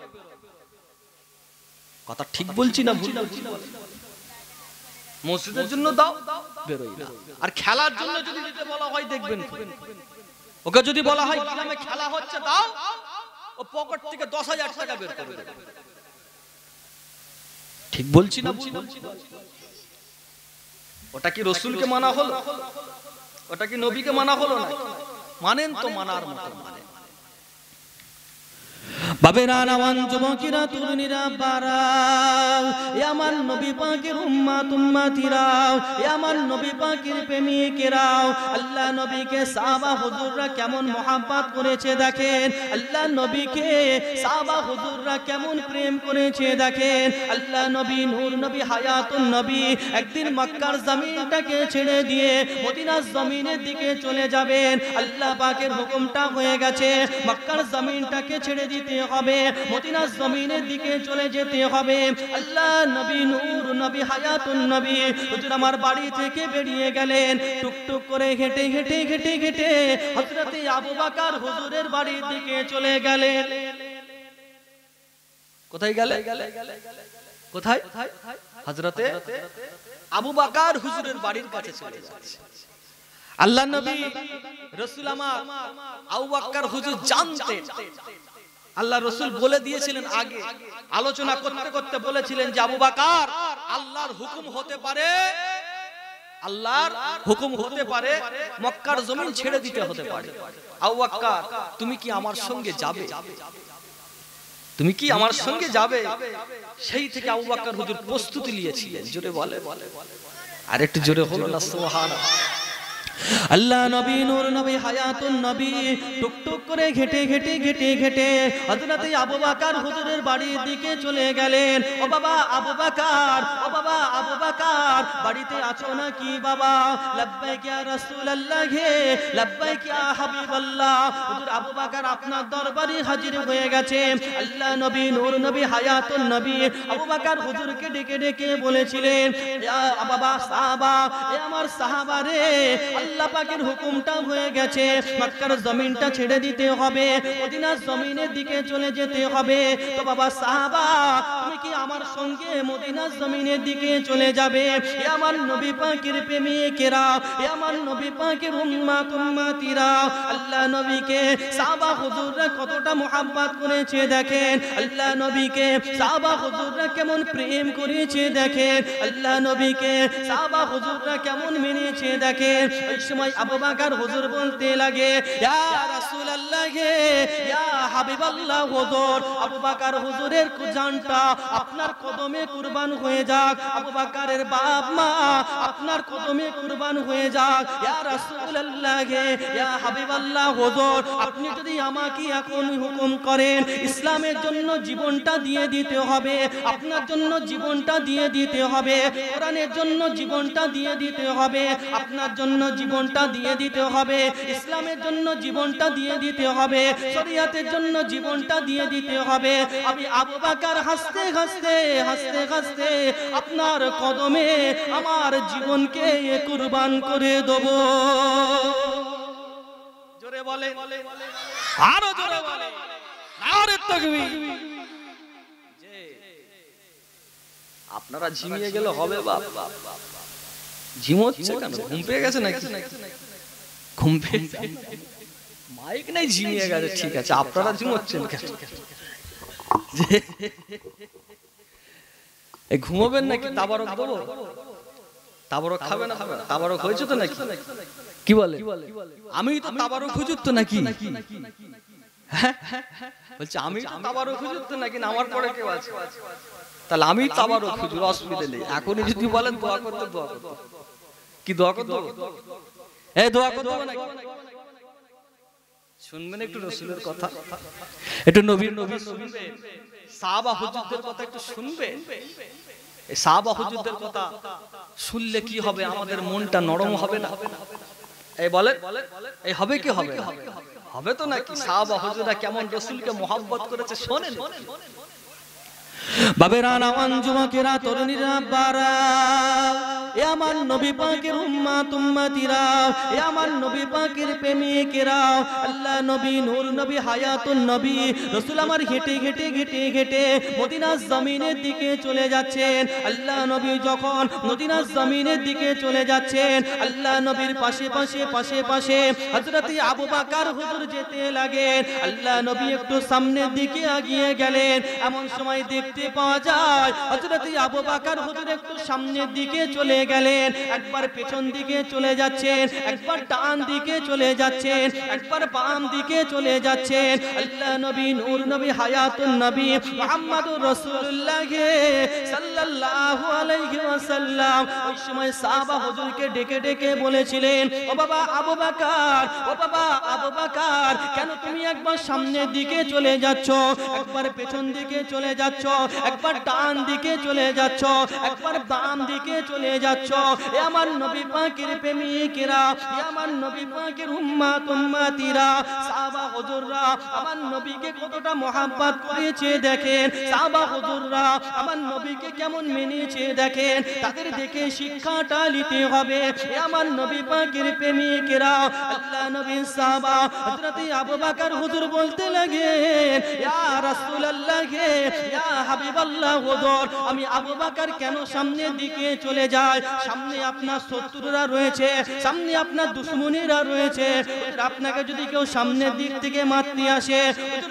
কথা ঠিক বলছি না ভুল বলছি? মসজিদের জন্য দাও, বেরোয় না। আর খেলার জন্য যদি দিতে বলা হয় দেখবেন, ওকে যদি বলা হয় গ্রামে খেলা হচ্ছে দাও, ও পকেট থেকে 10,000 টাকা বের করে দেবে। ঠিক বলছি না ভুল বলছি? ওটা কি রাসূলকে মানা হলো? ওটা কি নবীকে মানা হলো না? মানেন তো মানার মতো মানেন। বাবেরা নাওয়ান যুবকেরা তরুণীরা বাড়াও, এ আমার নবী পাকের উম্মত উম্মতিরাও, এ আমার নবী পাকের প্রেমিকেরাও, আল্লাহ নবীকে সাহাবা হুজুররা কেমন মহব্বত করেছে দেখেন, আল্লাহ নবীকে সাহাবা হুজুররা কেমন প্রেম করেছে দেখেন। আল্লাহ নবী নূর নবী হায়াতুন নবী একদিন মক্কার জমিনটাকে ছেড়ে দিয়ে মদিনার জমিনের দিকে চলে যাবেন। আল্লাহ পাকের হুকুমটা হয়ে গেছে, মক্কার জমিনটাকে ছেড়ে দিতে হবে, মদিনার জমিনের দিকে চলে যেতে হবে। আল্লাহ নবী নূর নবী হায়াতুন নবী হুজুর আমার বাড়ি থেকে বেরিয়ে গেলেন, টুকটুক করে হেঁটে হেঁটে হেঁটে হেঁটে হযরতে আবু বকর হুজুরের বাড়ির দিকে চলে গেলেন। কোথায় গেলে? কোথায়? হযরতে আবু বকর হুজুরের বাড়ির কাছে চলে যাচ্ছে। আল্লাহ নবী রাসূল আমার আবু বকর হুজুর জানতেন, আল্লাহ রাসূল বলে দিয়েছিলেন আগে, আলোচনা করতে করতে বলেছিলেন যে আবু বকর আল্লাহর হুকুম হতে পারে, আল্লাহর হুকুম হতে পারে মক্কার জমিন ছেড়ে দিতে হতে পারে। আবু বকর তুমি কি আমার সঙ্গে যাবে? তুমি কি আমার সঙ্গে যাবে? সেই থেকে আবু বকর হুজুর প্রস্তুতি নিয়েছিলেন। জোরে বলে আর একটু জোরে হলো না সুবহানাল্লাহ। আল্লাহ নবী নূর নবী হায়াতুন নবী টুকটুক করে ঘেটে ঘেটে ঘেটে ঘেটে হযরতে আবু বকর হুজুরের বাড়ির দিকে চলে গেলেন। ও বাবা আবু বকর, ও বাবা আবু বকর, বাড়িতে আছো নাকি বাবা? লাব্বাইক ইয়া রাসূলুল্লাহ, লাব্বাইক ইয়া হাবিবাল্লাহ। হুজুর আবু বকর আপনার দরবারে হাজির হয়ে গেছে। আল্লাহ নবী নূর নবী হায়াতুন নবী আবু বকর হুজুরকে ডেকে ডেকে বলেছিলেন, ইয়া বাবা সাহাবা, এ আমার সাহাবা রে, আল্লাহ পাকের হুকুমটা হয়ে গেছে, মক্কার জমিনটা ছেড়ে দিতে হবে, মদিনার জমিনের দিকে চলে যেতে হবে। তো বাবা সাহাবা তুমি কি আমার সঙ্গে মদিনার জমিনের দিকে চলে যাবে? এ আমার নবী পাকের প্রেমিকেরা, এ আমার নবী পাকের উম্মত উম্মতিরা, আল্লাহ নবীকে সাহাবা হুজুররা কতটা মুহাব্বত করেছে দেখেন, আল্লাহ নবীকে সাহাবা হুজুররা কেমন প্রেম করেছে দেখেন, আল্লাহ নবীকে সাহাবা হুজুররা কেমন মেনেছে দেখেন। ওই সময় আবু বকর হুজুর বলতে লাগে, ইয়া রাসূলুল্লাহ, ইয়া হাবিবাল্লাহ হুজুর, আবু বকর হুজুরের জানটা আপনার কদমে কুরবান হয়ে যাক, আবু বকরের বাপ মা আপনার কদমে কুরবান হয়ে যাক। ইয়া রাসূলুল্লাহ, ইয়া হাবিবাল্লাহ হুজুর, আপনি যদি আমাকে এখন হুকুম করেন ইসলামের জন্য জীবনটা দিয়ে দিতে হবে, আপনার জন্য জীবনটা দিয়ে দিতে হবে, কোরআনের জন্য জীবনটা দিয়ে দিতে হবে, আপনার জন্য জীবনটা দিয়ে দিতে হবে, ইসলামের জন্য জীবনটা দিয়ে দিতে হবে, শরীয়তের জন্য জীবনটা দিয়ে দিতে হবে, আমি আবু বকর হাসতে হাসতে হাসতে হাসতে আপনার কদমে আমার জীবনকে কুরবান করে দেব। জোরে বলে, আরো জোরে বলে, নারে তাকবীর। আপনারা ঝিমিয়ে গেলে হবে বাপ, ঝিমোচ্ছে কেন? ঘুম পেয়ে গেছে নাকি? ঘুম পেয়ে মাইক নাই, ঝিমিয়ে গেছে। ঠিক আছে, আপনারা ঝিমোচ্ছেন কেন? এই ঘুমোবেন নাকি? তাবারক দেবো? তাবারক খাবে না? তাবারক হয়েছে তো নাকি? কি বলে? আমি তো তাবারক হুজুর তো নাকি? বলছে আমি তো তাবারক হুজুর তো নাকি? আমার পরে কেউ আছে? তাহলে আমি তাবারক হুজুর, অসুবিধা নেই। এখনই যদি বলেন দোয়া করতে, দোয়া করতে। কি দোয়া করতে? এই দোয়া করতে নাকি? শুনবেন একটু রসুলের কথা, একটু নবীর শুনবেন, সাহাবা হুজুরদের কথা একটু শুনবেন। এই সাহাবা হুজুরদের কথা শুনলে কি হবে? আমাদের মনটা নরম হবে না? এই বলে, এই হবে কি হবে? হবে তো নাকি? সাহাবা হুজুররা কেমন রসুলকে মোহাব্বত করেছে শোনেন। বাবেরা, নওয়ান যুবকেরা, তরুণীরা, বারা, এ আমার নবী পাকের উম্মত উম্মতিরা, এ আমার নবী পাকের প্রেমিকেরা, আল্লাহ নবী, নূর নবী, হায়াতুন নবী রাসূল আমার হেঁটে হেঁটে হেঁটে হেঁটে মদিনার জমিনের দিকে চলে যাচ্ছেন। আল্লাহ নবী যখন মদিনার জমিনের দিকে চলে যাচ্ছেন, আল্লাহ নবীর পাশে পাশে পাশে পাশে হযরত আবু বকর হুজুর যেতে লাগেন। আল্লাহ নবী একটু সামনের দিকে এগিয়ে গেলেন। এমন সময় দেখতে পাওয়া যায় হযরত আবু বকর হুজুর একটু সামনের দিকে চলে গেলেন, একবার পেছন দিকে চলে যাচ্ছেন, একবার ডান দিকে চলে যাচ্ছেন, একবার বাম দিকে চলে যাচ্ছেন। আল্লাহ নবী, নূর নবী, হায়াতুন নবী মুহাম্মদুর রাসূলুল্লাহ সাল্লাল্লাহু আলাইহি ওয়াসাল্লাম ওই সময় সাহাবা হুজুরকে ডেকে ডেকে বলেছিলেন, ও বাবা আবু বকর, ও বাবা আবু বকর, কেন তুমি একবার সামনের দিকে চলে যাচ্ছ, একবার পেছন দিকে চলে যাচ্ছ, একবার ডান দিকে চলে যাচ্ছ, একবার বাম দিকে চলে যাচ্ছ? এ আমার নবী পাকের প্রেমিকেরা, এ আমার নবী পাকের উম্মত উম্মতিরা, সাহাবা হুজুররা আমার নবীকে কতটা মহব্বত করেছে দেখেন। সাহাবা হুজুররা আমার নবীকে কেমন মেনেছে দেখেন। তাদের দেখে শিক্ষাটা নিতে হবে। এ আমার নবী পাকের প্রেমিকেরা, আল্লাহ নবীর সাহাবা হযরত আবু বকর হুজুর বলতে লাগেন, ইয়া রাসূলুল্লাহ, ইয়া হাবিবাল্লাহ হুজুর, আমি আবু বকর কেন সামনের দিকে চলে যাই? সামনে আপনার শত্রুরা রয়েছে, সামনে আপনার দুশমনেরা রয়েছে। আপনাকে যদি কেউ সামনের দিক থেকে মারতে আসে,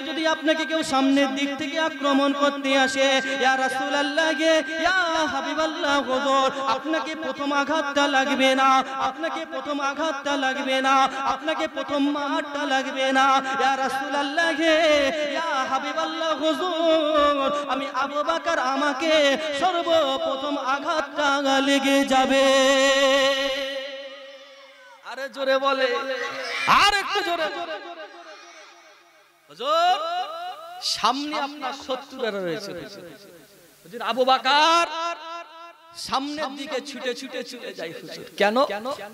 যদি আপনাকে কেউ সামনের দিক থেকে আক্রমণ করতে আসে, ইয়া রাসূলুল্লাহ, ইয়া হাবিবাল্লাহ হুজুর, আপনাকে প্রথম আঘাতটা লাগবে না, আপনাকে প্রথম আঘাতটা লাগবে না, আপনাকে প্রথম মারটা লাগবে না। ইয়া রাসূলুল্লাহ, ইয়া হাবিবাল্লাহ হুজুর, আমি আবু বকর, আমাকে সর্বপ্রথম আঘাতটা লেগে যাবে। আরে জোরে বলে, আর একটু জোরে। হুজুর, সামনে আপনার শত্রুরা রয়েছে। হুজুর আবু বকর সামনের দিকে ছুটে ছুটে চলে যায়। হুজুর কেন?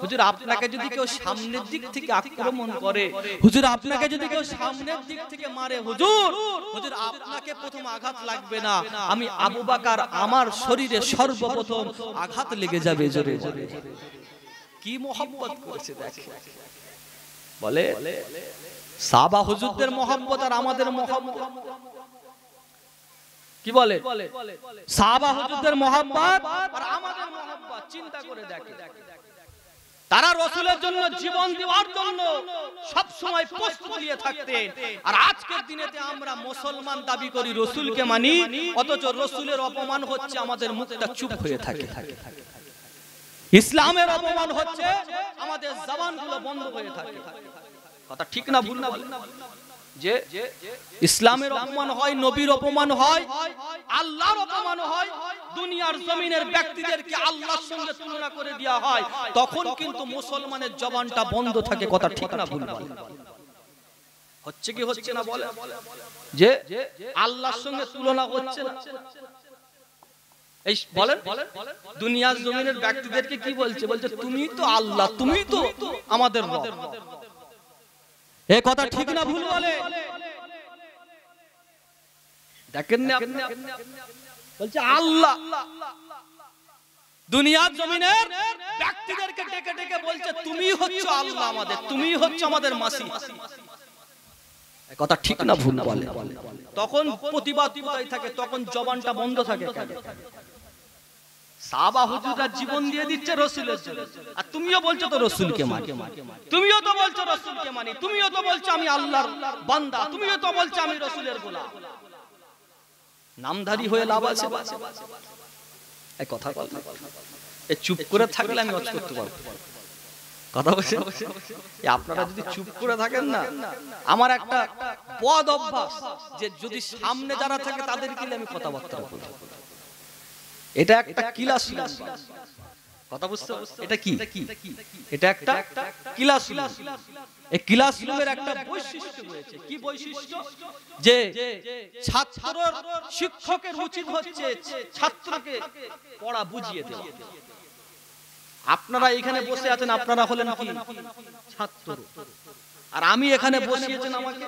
হুজুর আপনাকে যদি কেউ সামনের দিক থেকে আক্রমণ করে, হুজুর আপনাকে যদি কেউ সামনের দিক থেকে মারে, হুজুর হুজুর আপনাকে প্রথম আঘাত লাগবে না, আমি আবু বকর আমার শরীরে সর্বপ্রথম আঘাত লেগে যাবে। জোরে জোরে কি মোহাব্বত করেছে দেখে। বলে সাহাবা হুজুরদের মোহাব্বত আর আমাদের মোহাব্বত কি বলে? সাহাবা হুজুরদের মোহাব্বত আর আমাদের মোহাব্বত চিন্তা করে দেখে। তারা রাসূলের জন্য জীবন দেওয়ার জন্য সব সময় প্রস্তুত নিয়ে থাকতেন। আর আজকের দিনেতে আমরা মুসলমান দাবি করি, রাসূলকে মানি, অথচ রাসূলের অপমান হচ্ছে, আমাদের মুখটা চুপ হয়ে থাকে। ইসলামের অপমান হচ্ছে, আমাদের জবানগুলো বন্ধ হয়ে থাকে। কথা ঠিক না ভুল না? যে ইসলামের অপমান হয়, নবীর অপমান হয়, আল্লাহর অপমান হয়, দুনিয়ার জমিনের ব্যক্তিদেরকে আল্লাহর সঙ্গে তুলনা করে দেওয়া হয়, তখন কিন্তু মুসলমানের জবানটা বন্ধ থাকে। কথা ঠিক না ভুল? হচ্ছে কি হচ্ছে না বলে? যে আল্লাহর সঙ্গে তুলনা হচ্ছে না। এই বলেন, দুনিয়ার জমিনের ব্যক্তিদেরকে কি বলছে? বলছে তুমি তো আল্লাহ, তুমি তো আমাদের রব। এ কথা ঠিক না ভুল বলে? দেখেন না আপনি, বলছে আল্লাহ। দুনিয়ার জমিনের ব্যক্তিদেরকে ডেকে ডেকে বলছে তুমি হচ্ছ আল্লাহ আমাদের, তুমি হচ্ছ আমাদের মাসি। এ কথা ঠিক না ভুল বলে? তখন প্রতিবাদ কোথায় থাকে? তখন জবানটা বন্ধ থাকে। সাহাবা হুজুররা জীবন দিয়ে দিচ্ছে রাসূলের জন্য, আর তুমিও বলছো তো রাসূলকে মানি, তুমিও তো বলছো রাসূলকে মানি, তুমিও তো বলছো আমি আল্লাহর বান্দা, তুমিও তো বলছো আমি রাসূলের গোলাম। নামধারী হয়ে লাভ আছে? এই কথা কথা এই চুপ করে থাকলে আমি ওয়াজ করতে পারবো। কথা বলছেন, আপনারা যদি চুপ করে থাকেন না, আমার একটা বদ অভ্যাস যে যদি সামনে যারা থাকে তাদেরকে আমি কথাবার্তা বলি, এটা একটা কিলাস। কথা বুঝতে, এটা কি? এটা একটা কিলাস। এই ক্লাসরুমের একটা বৈশিষ্ট্য রয়েছে। কি বৈশিষ্ট্য? যে ছাত্র শিক্ষকের উচিত হচ্ছে ছাত্রকে পড়া বুঝিয়ে দেওয়া। আপনারা এখানে বসে আছেন, আপনারা হলেন কি ছাত্র, আর আমি এখানে বসিয়েছেন আমাকে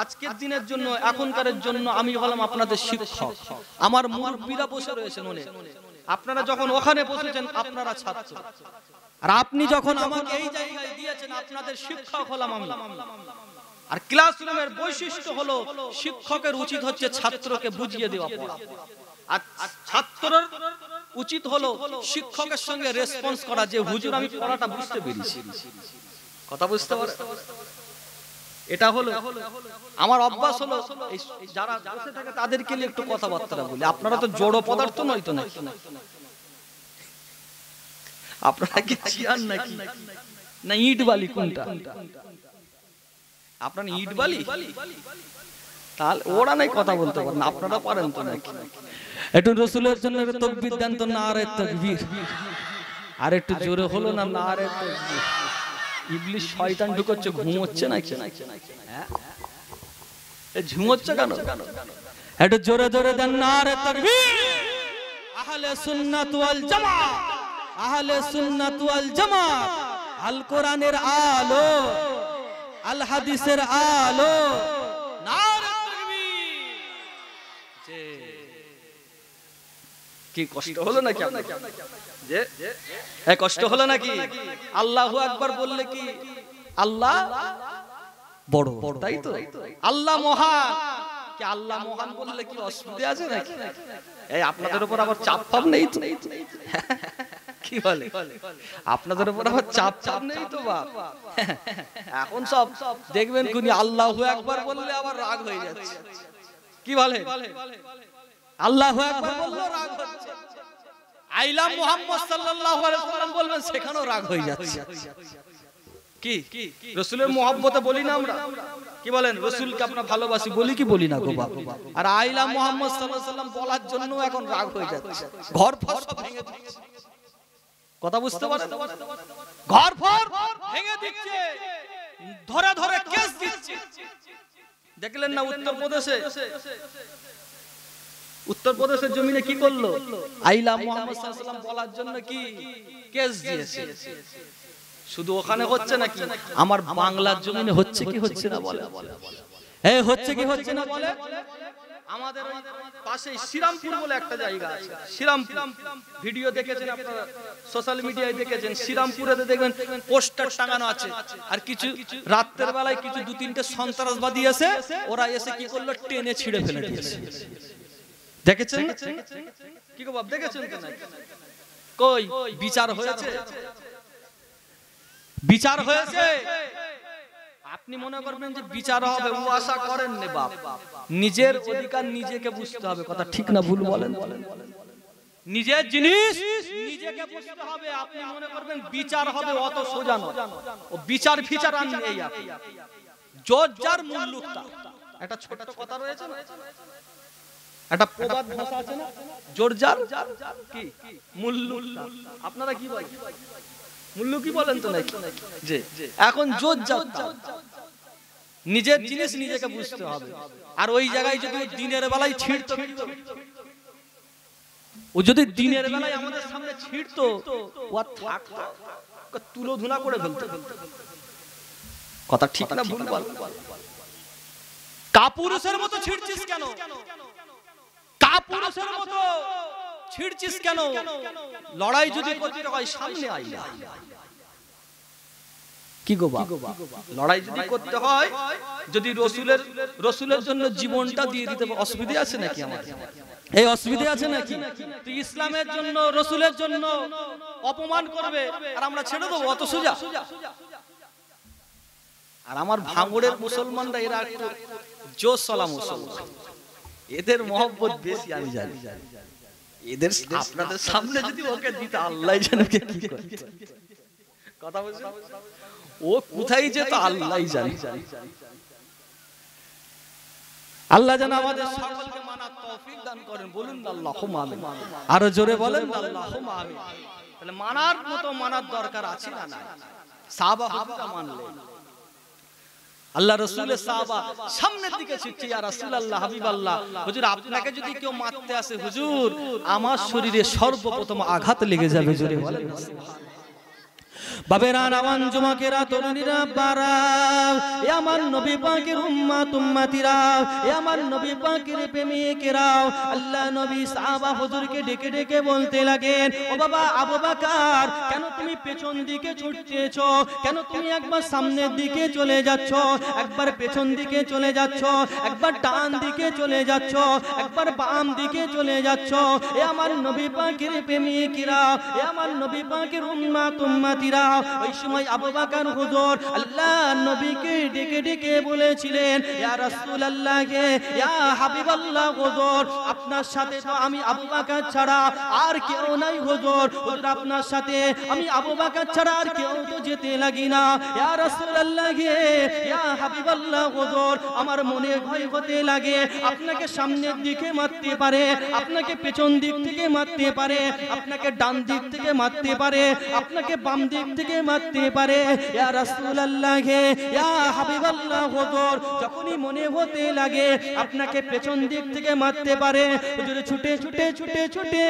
আজকের দিনের জন্য, এখনকারের জন্য আমি হলাম আপনাদের শিক্ষক। আমার মুরব্বিরা বসে রয়েছেন অনেক, আপনারা যখন ওখানে বসেছেন আপনারা ছাত্র, আর আপনি যখন আমাকে এই জায়গায় দিয়েছেন আপনাদের শিক্ষক হলাম আমি। আর ক্লাসরুমের বৈশিষ্ট্য হলো শিক্ষকের উচিত হচ্ছে ছাত্রকে বুঝিয়ে দেওয়া পড়া, আর ছাত্রের উচিত হলো শিক্ষকের সঙ্গে রেসপন্স করা যে হুজুর আমি পড়াটা বুঝতে পেরেছি। কথা বুঝতে পারছেন? এটা হলো আমার অভ্যাস, হলো যারা বসে থাকে তাদেরকে নিয়ে একটু কথাবার্তা বলি। আপনারা তো জড় পদার্থ নয় তো নাকি? আপনারা কি চেয়ার নাকি না ইট বালি? কোনটা আপনারা? ইট বালি? তাহলে ওরা নাই কথা বলতে পারেন, আপনারা পারেন তো নাকি? একটু রাসূলের জন্য তাকবীর দেন তো, নারে তাকবীর। আর একটু জোরে হলো না, নারে তাকবীর। ইবলিস শয়তান ঢুকছে, ঘুমোচ্ছে নাকি? হ্যাঁ, এ ঝুমোচ্ছে কেন? একটু জোরে জোরে দেন, নারে তাকবীর। আহলে সুন্নাত ওয়াল জামাত, আহলে সুন্নাত ওয়াল জামাত, আল কোরআনের আলো, আল হাদিসের আলো, নারে তাকবীর। কি কষ্ট হলো নাকি আপনাদের? যে এই কষ্ট হলো নাকি? আল্লাহু আকবার বললে কি আল্লাহ বড়, তাই তো? আল্লাহ মহান, কি আল্লাহ মহান বললে কি অসুবিধা আছে নাকি? এই আপনাদের উপর আবার চাপ পাপ নেই তো? কি বলে আপনাদের উপর আবার চাপ চাপ নেই তো বাপ? এখন সব দেখবেন কোনি আল্লাহু আকবার বললে আবার রাগ হয়ে যাচ্ছে। কি বলে? আল্লাহু আকবার বললে রাগ হচ্ছে, আইলা মুহাম্মদ সাল্লাল্লাহু আলাইহি ওয়াসাল্লাম বলবেন সেখানেও রাগ হয়ে যাচ্ছে। কি রাসূলের মহব্বতে বলি না আমরা? কি বলেন? রাসূলকে আমরা ভালোবাসি বলি কি বলি না গো বাপ? আর আইলা মুহাম্মদ সাল্লাল্লাহু আলাইহি ওয়াসাল্লাম বলার জন্য এখন রাগ হয়ে যাচ্ছে, ঘর ফর সব ভেঙে দিচ্ছে। কথা বুঝতে পারেন? ঘর ফর ভেঙে দিচ্ছে, ধরে ধরে কেস দিচ্ছে। দেখলেন না উত্তরপ্রদেশের জমিনে কি করলো? আইলা মুহাম্মদ সাল্লাল্লাহু আলাইহি ওয়াসাল্লাম বলার জন্য কি কেস দিয়েছে। শুধু ওখানে হচ্ছে নাকি, আমার বাংলার জমিনে হচ্ছে কি হচ্ছে না বলে? এই হচ্ছে কি হচ্ছে না বলে? আমাদের পাশে শ্রীরামপুর বলে একটা জায়গা আছে, শ্রীরামপুর। ভিডিও দেখেছেন আপনারা, সোশ্যাল মিডিয়ায় দেখেছেন। শ্রীরামপুরেতে দেখবেন পোস্টার টাঙানো আছে, আর কিছু রাতের বেলায় কিছু দু তিনটে সন্ত্রাসবাদী এসে ওরা এসে কি করলো, টেনে ছিঁড়ে ফেলে দিয়েছে। দেখেছেন কি গো বাপ? দেখেছেন তো নাকি? কই বিচার হয়েছে? বিচার হয়েছে? আপনি মনে করবেন যে বিচার হবে, ও আশা করেন না বাপ। নিজের অধিকার নিজেকে বুঝতে হবে। কথা ঠিক না ভুল বলেন? নিজের জিনিস নিজেকে বুঝতে হবে। আপনি মনে করবেন বিচার হবে, অত সোজা নয়। ও বিচার ফিচার আর নেই। আপনি জোর যার মুল্লুক তার। একটা ছোট কথা রয়েছে না, একটা প্রবাদ ভাষা আছে না, জোর যার কি মুল্লুক তার। আপনারা কি বলেন? মুল্লু কি বলেন তো নাকি? যে এখন জোর যার নিজের জিনিস নিজেকে বুঝতে হবে। আর ওই জায়গায় যদি দিনের বেলায় ছিড়তো, ও যদি দিনের বেলায় আমাদের সামনে ছিড়তো, ও আর থাকতো, তুলো ধুনা করে ফেলতো। কথা ঠিক না ভুল বল? কাপুরুষের মতো ছিড়ছিস কেন? কাপুরুষের মতো ছিড়ছিস কেন? লড়াই যদি করতে হয় সামনে আয়, কি গো বাবা, লড়াই যদি করতে হয়, যদি রসুলের জন্য জীবনটা দিয়ে দিতে, অসুবিধা আছে নাকি আমাদের? এই অসুবিধা আছে নাকি? তুই ইসলামের জন্য, রসুলের জন্য অপমান করবে আর আমরা ছেড়ে দেবো? অত সোজা? আর আমার ভাঙড়ের মুসলমানরা এরা একটু জোশ চলা মুসলমান, এদের মহব্বত বেশি আমি জানি। এদের আপনাদের সামনে যদি ওকে দিতে, আল্লাহ জানে কি করতে। কথা বলছেন, ও কোথায় যেত আল্লাহ জানে। আল্লাহ যেন আমাদের সকলকে মানার তৌফিক দান করেন, বলুন আল্লাহুম্মা আমিন। আরো জোরে বলেন আল্লাহুম্মা আমিন। তাহলে মানার দরকার আছে না? নাই। সাহাবা হুজুরা মানলেন, আল্লাহ রাসূলের সাহাবা সামনের দিকে ছুটছে, ইয়া রাসূলুল্লাহ, হাবিবাল্লাহ, হুজুর আপনাকে যদি কেউ মারতে আসে হুজুর, আমার শরীরে সর্বপ্রথম আঘাত লেগে যাবে। জোরে বলেন বাবেরা, নাওয়ান যুবকেরা, তরুণীরা, বারা, এ আমার নবী পাকের উম্মত উম্মতিরা, এ আমার নবী পাকের প্রেমিকেরা, আল্লাহ নবী সাহাবা হুজুরকে ডেকে ডেকে বলতে লাগেন, ও বাবা আবু বকর, কেন তুমি পেছন দিকে ছুটতেছো? কেন তুমি একবার সামনের দিকে চলে যাচ্ছ, একবার পেছন দিকে চলে যাচ্ছ, একবার ডান দিকে চলে যাচ্ছ, একবার বাম দিকে চলে যাচ্ছ? এ আমার নবী পাকের প্রেমিকেরা, এ আমার নবী পাকের উম্মত উম্মতিরা, ওই সময় আবু বকর হুজুর আল্লাহ নবীকে ডেকে ডেকে বলেছিলেন, ইয়া রাসূলুল্লাহ, ইয়া হাবিবাল্লাহ, হুজুর আপনার সাথে তো আমি আবু বকর ছাড়া আর কেউ নাই হুজুর, আপনার সাথে আমি আবু বকর ছাড়া আর কেউ তো যেতে লাগি না। ইয়া রাসূলুল্লাহ, ইয়া হাবিবাল্লাহ, হুজুর আমার মনে ভয় হতে লাগে, আপনাকে সামনের দিকে মারতে পারে, আপনাকে পেছন দিক থেকে মারতে পারে, আপনাকে ডান দিক থেকে মারতে পারে, আপনাকে বাম দিক থেকে মারতে পারে। ইয়া রাসূলুল্লাহ, ইয়া হাবিবাল্লাহ, হুজুর যখনই মনে হতে লাগে আপনাকে পেছন দিক থেকে মারতে পারে, হুজুর ছুটে ছুটে ছুটে ছুটে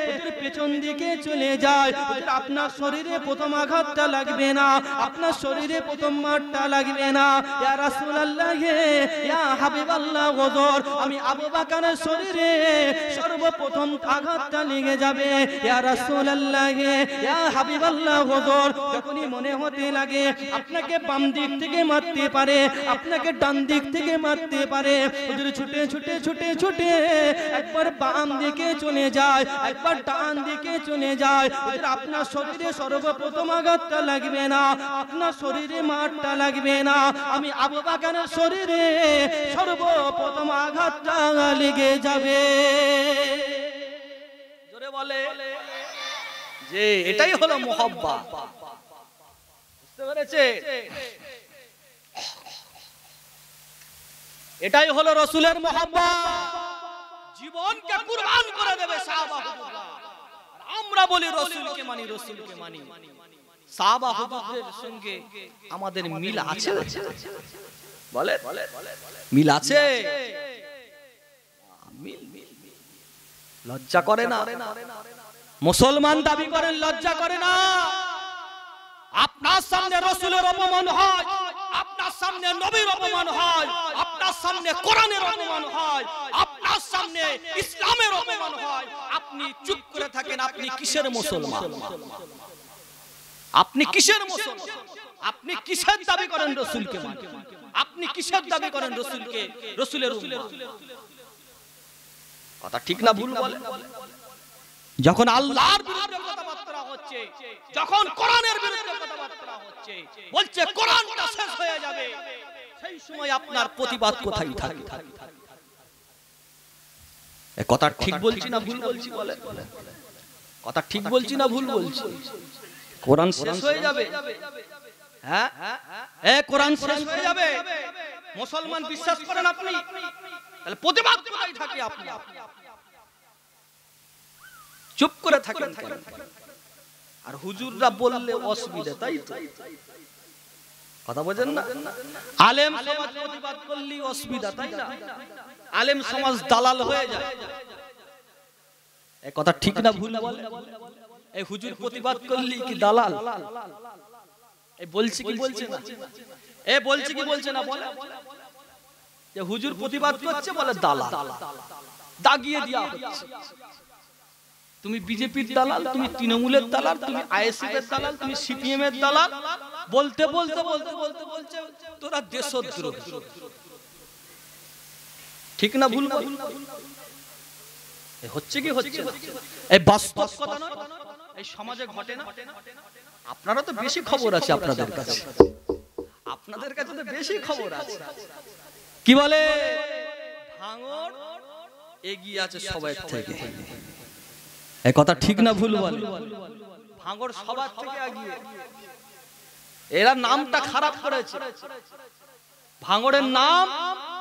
হুজুর পেছন দিকে চলে যায়, হুজুর আপনার শরীরে প্রথম আঘাতটা লাগবে না, আপনার শরীরে প্রথম মারটা লাগবে না। ইয়া রাসূলুল্লাহ, ইয়া হাবিবাল্লাহ, হুজুর আমি আবু বকরের শরীরে সর্বপ্রথম আঘাতটা লেগে যাবে। ইয়া রাসূলুল্লাহ, ইয়া হাবিবাল্লাহ, হুজুর যখনই মনে হতে লাগে আপনাকে বাম দিক থেকে মারতে পারে, আপনাকে ডান দিক থেকে মারতে পারে, হুজুর ছুটে ছুটে ছুটে ছুটে একবার বাম দিকে চলে যায়, একবার ডান দিকে চলে যায়, হুজুর আপনার শরীরে সর্বপ্রথম আঘাতটা লাগবে না, আপনার শরীরে মারটা লাগবে না, আমি আবু বকরের শরীরে সর্বপ্রথম আঘাতটা লেগে যাবে। জোরে বলে যে এটাই হলো মুহাব্বত। বুঝতে পেরেছে? এটাই হলো রাসূলের মুহাব্বত, জীবনকে কুরবান করে দেবে সাহাবা হুজুররা। আমরা বলি রাসূলকে মানি, রাসূলকে মানি। সাহাবা হুজুরদের সঙ্গে আমাদের মিল আছে? বলে মিল আছে? মিল লজ্জা করে না? মুসলমান দাবি করেন, লজ্জা করে না? আপনার সামনে রাসূলের অপমান হয়, আপনার সামনে নবীর অপমান হয়, আপনার সামনে কোরআনের অপমান হয়, আপনার সামনে ইসলামের অপমান হয়, আপনি চুপ করে থাকেন। আপনি কিসের মুসলমান? আপনি কিসের মুসলমান? আপনি কিসের দাবি করেন রাসূলকে মানেন? আপনি কিসের দাবি করেন রাসূলকে, রাসূলের উম্মত? কথা ঠিক না ভুল বলেন? যখন আল্লাহর বিরুদ্ধে কথাবার্তা হচ্ছে, যখন কোরআনের বিরুদ্ধে কথাবার্তা হচ্ছে, বলছে কোরআনটা শেষ হয়ে যাবে, সেই সময় আপনার প্রতিবাদ কোথায় থাকে? এই কথা ঠিক বলছি না ভুল বলছি বলেন? কথা ঠিক বলছি না ভুল বলছি? কোরআন শেষ হয়ে যাবে, হ্যাঁ কোরআন শেষ হয়ে যাবে, মুসলমান বিশ্বাস করেন আপনি? তাহলে প্রতিবাদ কোথায় থাকে? আপনি চুপ করে থাকেন কেন? আর হুজুররা বললে অসুবিধা, তাই তো? কথা বোঝেন না? আলেম সমাজ প্রতিবাদ করলে অসুবিধা, তাই না? আলেম সমাজ দালাল হয়ে যায়। এই কথা ঠিক না ভুল বলে? এই হুজুর প্রতিবাদ করলে কি দালাল? এই বলছি কি বলছে না? এ বলছি কি বলছে না? বলে যে হুজুর প্রতিবাদ করছে বলে দালাল, দাগিয়ে দেওয়া হচ্ছে। তুমি বিজেপির দালাল, তুমি তৃণমূলের দালাল, তুমি আইএসএফ এর দালাল, তুমি সিপিএম এর দালাল, বলতে বলতে বলতে বলতে বলছে তোরা দেশদ্রোহী। ঠিক না ভুল বল? হচ্ছে কি হচ্ছে? এই বাস্তব কথা নয়, এই সমাজে ঘটে না। আপনারা তো বেশি খবর আছে আপনাদের কাছে, আপনাদের কাছে তো বেশি খবর আছে। কি বলে ভাঙড় এগিয়ে আছে সবার থেকে, এই কথা ঠিক না ভুল বলে? ভাঙড় সবার থেকে এগিয়ে। এরা নামটা খারাপ করেছে, ভাঙড়ের নাম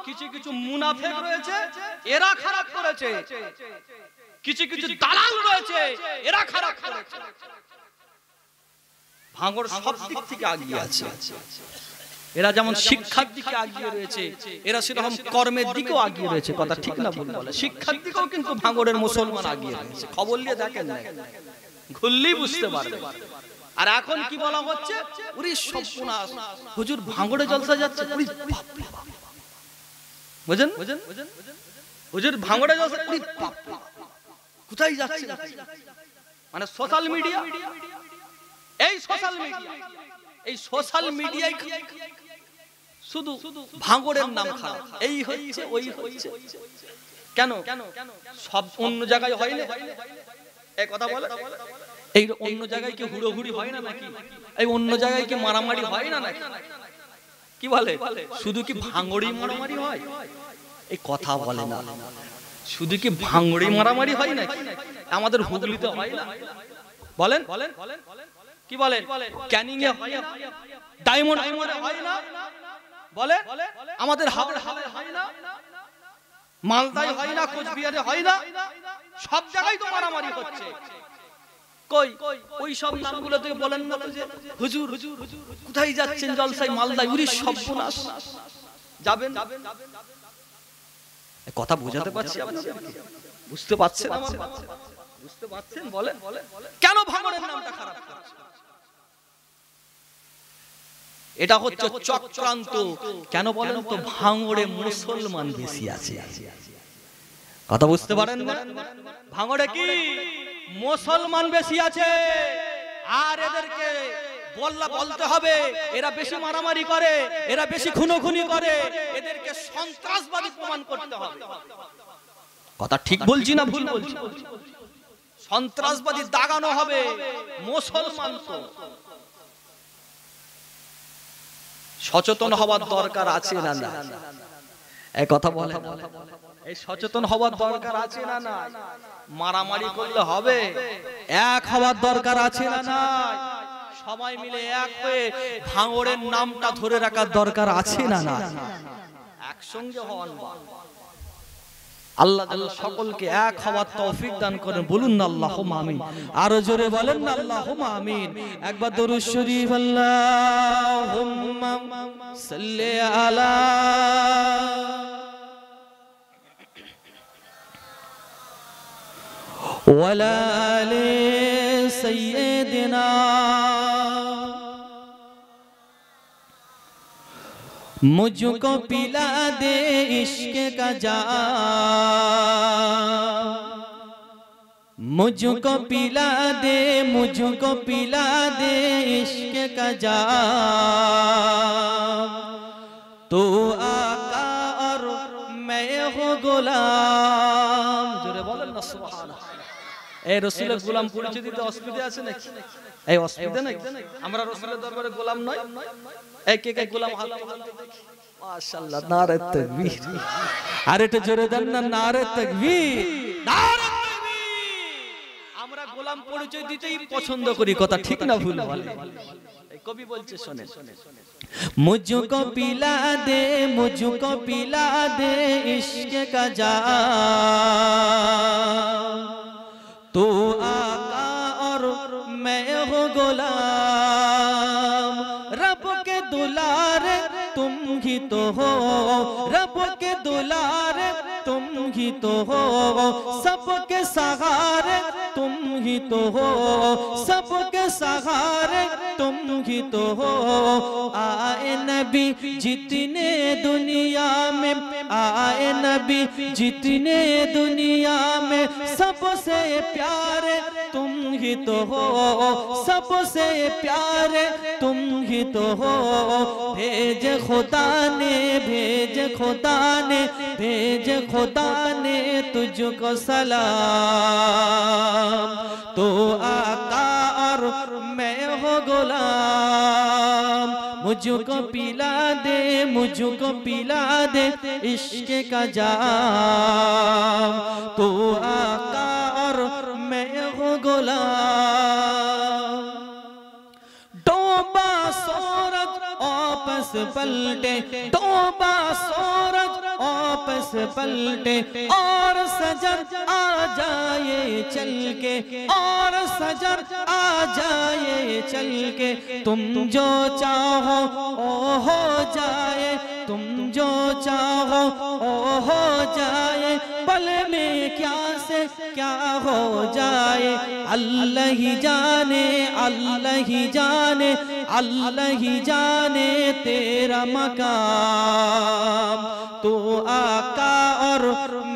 কিছু কিছু মুনাফেক রয়েছে এরা খারাপ করেছে, কিছু কিছু দালাল রয়েছে এরা খারাপ করেছে। ভাঙড় সব দিক থেকে এগিয়ে আছে। এরা যেমন শিক্ষার দিকে এগিয়ে রয়েছে, এরা সেরকম কর্মের দিকেও এগিয়ে রয়েছে। কথা ঠিক না ভুল বলে? শিক্ষার দিকেও কিন্তু ভাঙড়ের মুসলমান এগিয়ে রয়েছে। খবর নিয়ে দেখেন না, ঘুরলেই বুঝতে পারবে। আর এখন কি বলা হচ্ছে, ওরে সর্বনাশ, হুজুর ভাঙড়ে জলসা যাচ্ছে। বুঝেন? হুজুর ভাঙড়ে জলসা, কোথায় যাচ্ছে? মানে সোশ্যাল মিডিয়া, এই সোশ্যাল মিডিয়া, এই সোশ্যাল মিডিয়ায় শুধু ভাঙড়ের নাম খারাপ, এই হচ্ছে ওই হচ্ছে। কেন সব অন্য জায়গায় হয় না? এই কথা বলে, এই অন্য জায়গায় কি হুড়োহুড়ি হয় না নাকি? এই অন্য জায়গায় কি মারামারি হয় না নাকি? কি বলে, শুধু কি ভাঙড়ি মারামারি হয়? এই কথা বলে না, শুধু কি ভাঙড়ি মারামারি হয় নাকি? আমাদের হুগলিতে হয় না? বলেন কি বলেন? ক্যানিং এ হয় না? ডায়মন্ড হারবারে হয় না? বলেন আমাদের হাওড়া হয় না? মালদায় হয় না? কোচবিহারে হয় না? সব জায়গায় তো মারামারি হচ্ছে। কই ওই সব নামগুলো থেকে বলেন না তো যে হুজুর কোথায় যাচ্ছেন জলসায় মালদায়? উরি সর্বনাশ, যাবেন? কথা বোঝাতে পারছি আপনাদেরকে? বুঝতে পারছেন? আমার বুঝতে পারছেন? বলেন কেন ভাঙড়ের নামটা খারাপ করছে? এটা হচ্ছে চক্রান্ত। কেন বলেন তো? ভাঙড়ে মুসলমান বেশি আছে। কথা বুঝতে পারেন না? ভাঙড়ে কি মুসলমান বেশি আছে, আর এদেরকে বলতে হবে এরা বেশি মারামারি করে, এরা বেশি খুনোখুনি করে, এদেরকে সন্ত্রাসবাদী প্রমাণ করতে হবে। কথা ঠিক বলছি না ভুল বলছি? সন্ত্রাসবাদী দাগানো হবে মুসলমান। তো সচেতন হওয়ার দরকার আছে না না? এই কথা বলে, এই সচেতন হওয়ার দরকার আছে না না? মারামারি করলে হবে? এক হওয়ার দরকার আছে না না? সবাই মিলে এক হয়ে ভাঙড়ের নামটা ধরে রাখার দরকার আছে না না? একসঙ্গে হওয়ান। আল্লাহ সকলকে এক হওয়ার তৌফিক দান করেন। বলুন না আল্লাহুম্মা আমিন। আরো জোরে বলেন না আল্লাহুম্মা আমিন। একবার দরুদ শরীফ আল্লাহুম্মা সাল্লি আলা ওয়ালা আলি সাইয়্যিদিনা मुझको पिला दे इश्क का जाम, मुझको पिला दे इश्क का जाम, तू आका और मैं हूँ गुलाम। जोरे बोलें ना सुभान अल्लाह। এই রাসূলের গোলাম পরিচয় দিতে অসুবিধা আছে নাকি? এই অসুবিধা নাকি? আমরা রাসূলের দরবারে গোলাম নই? এক এক গোলাম হাত তুলতে দেখি। মাশাআল্লাহ, নারে তাকবীর। আর এটা জোরে দেন না, নারে তাকবীর, নারে তাকবীর। আমরা গোলাম পরিচয় দিতেই পছন্দ করি। কথা ঠিক না ভুল বলে? এই কবি বলছে শোনেন, मुझको पिला दे इश्क का जाम, तू आका और मैं हूँ गुलाम, रब के दुलारे तुम ही तो हो, रब के दुलारे तुम ही तो हो, सबके सहारे तुम ही तो हो, सबके सहारे तुम ही तो हो। आए नबी जितने दुनिया में, आए नबी जितने दुनिया में, सबसे प्यारे तुम ही तो हो, सबसे प्यारे तुम ही तो हो। भेज खुदा ने, भेज खुदा ने, भेज खुदा ने तुझको सलाम। तो आका और मैं हो गुलाम, मुझको पिला दे, मुझको पिला दे इश्क का जाम। तो आका और मैं हो गुलाम। डूबा सूरज वापस पलटे, डूबा सूरज वापस पलटे, और सजर आ जाए चल के, और सजर आ जाए चल के। तुम जो चाहो ओ हो जाए, तुम जो चाहो ओ हो जाए, पल में क्या से क्या हो जाए। अल्लाह ही जाने, अल्लाह ही जाने, अल्लाह ही जाने तेरा मकाम। तो आका और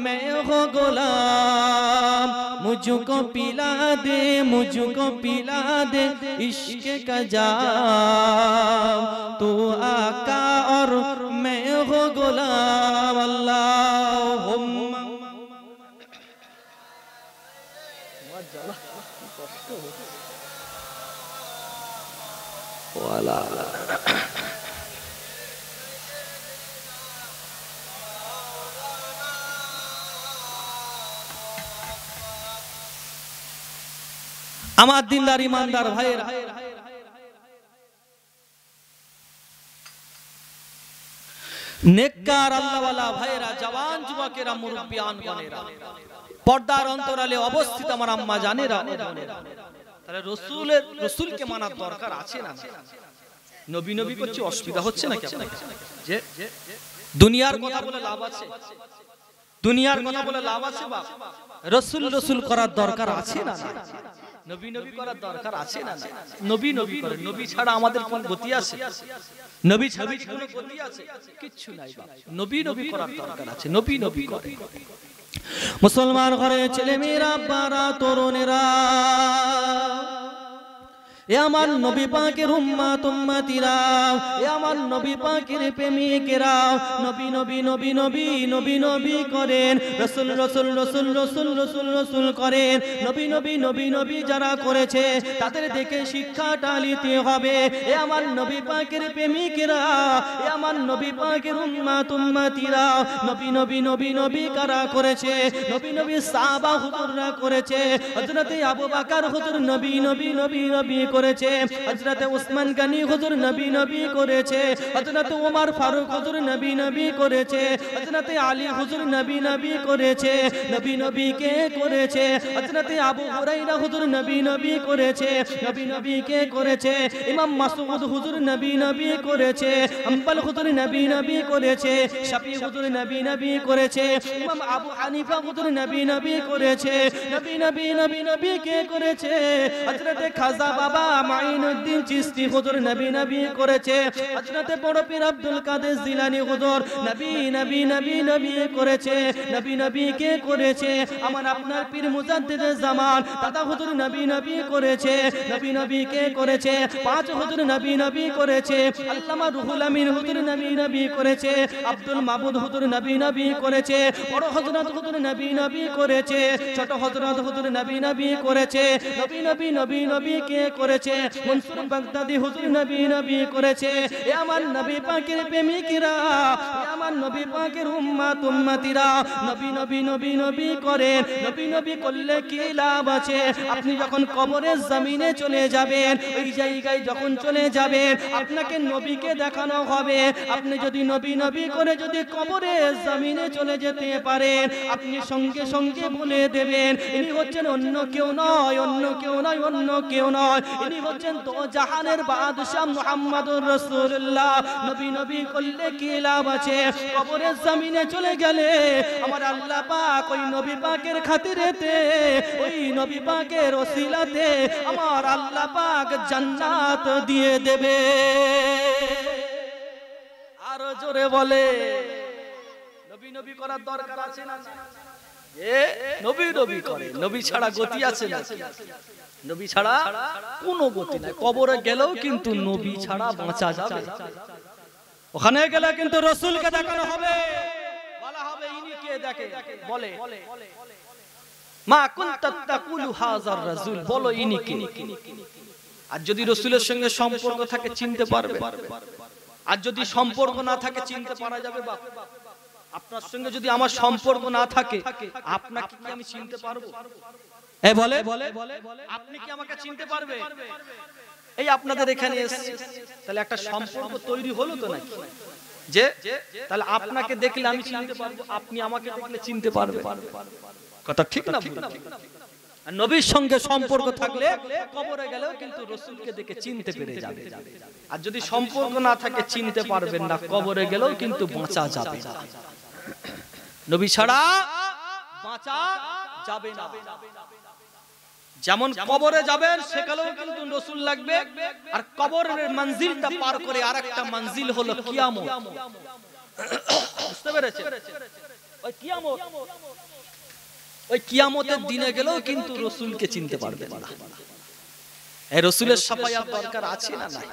मैं हो गुलाम, मुझको पिला दे, मुझको पिला दे इश्क का जाम। तो आका और मैं हो गुलाम। अल्लाहुम्मा वाला আমার দিনদার ইমানদার ভাইরা, নেককার আল্লাহওয়ালা ভাইরা, জওয়ান যুবকেরা, মুরব্বিয়ান গণেরা, পর্দার অন্তরালে অবস্থিত আমার আম্মা জানেরা, তাহলে রসুলকে মানার দরকার আছে না? নবী নবী করছে, অসুবিধা হচ্ছে নাকি আপনার? যে দুনিয়ার কথা বলে লাভ আছে? দুনিয়ার কথা বলে লাভ আছে? বাপ রসুল রসুল করার দরকার আছে না? নবী নবী করার দরকার আছে না? নবী নবী করে, নবী ছাড়া আমাদের কোন গতি আছে? নবী ছাড়া কি কোনো গতি আছে? কিচ্ছু নাই বাপ। নবী নবী করার দরকার আছে, নবী নবী করে। মুসলমান ঘরে ছেলে মেয়েরা, বারা তরুণেরা, এ আমার নবী পাকের উম্মত উম্মতিরা, এ আমার নবী পাকের প্রেমিকেরা, নবী নবী নবী নবী নবী নবী করেন, রসুল রসুল রসুল রসুল রসুল রসুল করেন। নবী নবী নবী নবী যারা করেছে তাদের দেখে শিক্ষাটা নিতে হবে। এ আমার নবী পাকের প্রেমিকেরা, এ আমার নবী পাকের উম্মত উম্মতিরা, নবী নবী নবী নবী কারা করেছে? নবী নবী সাহাবা হুজুররা করেছে। হযরতে আবু বকর হুজুর নবী নবী নবী নবী করেছে, হযরতে উসমান গনি হুজুর নবী নবী করেছে, হযরতে ওমর ফারুক হুজুর নবী নবী করেছে, হযরতে আলী হুজুর নবী নবী করেছে। নবী নবী কে করেছে? হযরতে আবু হুরায়রা হুজুর নবী নবী করেছে। নবী নবী কে করেছে? ইমাম মাসউদ হুজুর নবী নবী করেছে, হাম্বল হুজুর নবী নবী করেছে, শাফি হুজুর নবী নবী করেছে, ইমাম আবু হানিফা হুজুর নবী নবী করেছে। নবী নবী নবী নবী কে করেছে? হযরতে খাজা বাবা মাইনুদ্দিন চিশতি হুজুর নবী নবী করেছে। হযরতে বড় পীর আব্দুল কাদের জিলানী হুজুর নবী নবী নবী নবী করেছে। নবী নবী কে করেছে? আমার আপনার পীর মুজাদ্দিদ জামান দাদা হুজুর নবী নবী করেছে। নবী নবী কে করেছে? পাঁচ হুজুর নবী নবী করেছে। আল্লামা রুহুল আমিন হুজুর নবী নবী করেছে। আব্দুল মাবুদ হুজুর নবী নবী করেছে। বড় হযরত হুজুর নবী নবী করেছে। ছোট হযরত হুজুর নবী নবী করেছে। নবী নবী নবী নবী কে করেছে? মনসুর বাগদাদি হুজুর নবী নবী করেছে। এ আমার নবী পাকের প্রেমিকরা, এ আমার নবী পাকের উম্মত উম্মতিরা, নবী নবী নবী নবী করেন। নবী নবী করলে কি লাভ আছে? আপনি যখন কবরের জমিনে চলে যাবেন, ওই জায়গায় যখন চলে যাবেন, আপনাকে নবীকে দেখানো হবে। আপনি যদি নবী নবী করে যদি কবরের জমিনে চলে যেতে পারেন, আপনি সঙ্গে সঙ্গে বলে দেবেন ইনি হচ্ছেন অন্য কেউ নয়, অন্য কেউ নয়, অন্য কেউ নয়, ইনি হচ্ছেন তো জাহানের বাদশা মুহাম্মদুর রাসূলুল্লাহ। নবী নবী করলে কি লাভ আছে? কবরের জমিনে চলে গেলে আমার আল্লাহ পাক ওই নবী পাকের খাতিরেতে, ওই নবী পাকের ওসিলাতে আমার আল্লাহ পাক জান্নাত দিয়ে দেবে। আরো জোরে বলে নবী নবী করার দরকার আছে না? এ নবী নবী করে, নবী ছাড়া গতি আছে না? নবী ছাড়া কোনো গতি নাই। কবরে গেলেও কিন্তু নবী ছাড়া বাঁচা যাবে? ওখানে গেলে কিন্তু রাসূলকে দেখানো হবে, বলা হবে ইনি কে দেখে, বলে মা কুনতা তাকুলু হাযার রাসূল, বলো ইনি কে। আর যদি রাসূলের সঙ্গে সম্পর্ক থাকে চিনতে পারবে, আর যদি সম্পর্ক না থাকে চিনতে পারা যাবে? বাপ, আপনার সঙ্গে যদি আমার সম্পর্ক না থাকে আপনাকে কি আমি চিনতে পারবো? এ বলে আপনি কি আমাকে চিনতে পারবে? এই আপনাদের এখানে এসেছি, তাহলে একটা সম্পর্ক তৈরি হলো তো নাকি? যে তাহলে আপনাকে দেখলে আমি চিনতে পারবো, আপনি আমাকে দেখলে চিনতে পারবে। কথা ঠিক না? আর নবীর সঙ্গে সম্পর্ক থাকলে কবরে গেলেও কিন্তু রাসূলকে দেখে চিনতে পেরে যাবে। আর যদি সম্পর্ক না থাকে চিনতে পারবেন না, কবরে গেলেও কিন্তু বাঁচা যাবে না। নবী ছাড়া বাঁচা যাবে না। যেমন কবরে যাবেন সেখানেও কিন্তু রাসূল লাগবে, আর কবরের মঞ্জিলটা পার করে আরেকটা মঞ্জিল হলো কিয়ামত। বুঝতে পেরেছেন? ওই কিয়ামত, ওই কিয়ামতের দিনে গেলেও কিন্তু রাসূলকে চিনতে পারবে না। এই রাসূলের শাফায়াত দরকার আছে না? নাই?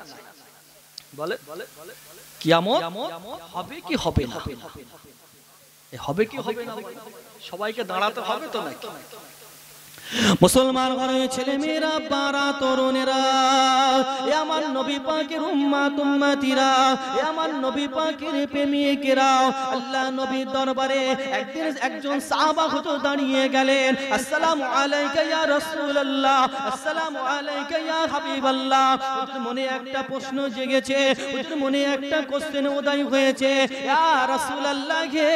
বলে কিয়ামত হবে কি হবে না? হবে কি হবে না? সবাইকে দাঁড়াতে হবে তো নাকি? মুসলমান ঘরের ছেলে মেয়েরা, বারা তরুণেরা, এ আমার নবী পাকের উম্মত উম্মতিরা, এ আমার নবী পাকের প্রেমিকেরা, আল্লাহ নবীর দরবারে একদিন একজন সাহাবা হুজুর দাঁড়িয়ে গেলেন। আসসালামু আলাইকা ইয়া রাসূলুল্লাহ, আসসালামু আলাইকা ইয়া হাবিবাল্লাহ। হুজুর মনে একটা প্রশ্ন জেগেছে, হুজুর মনে একটা কোশ্চেন উদয় হয়েছে। ইয়া রাসূলুল্লাহ হে,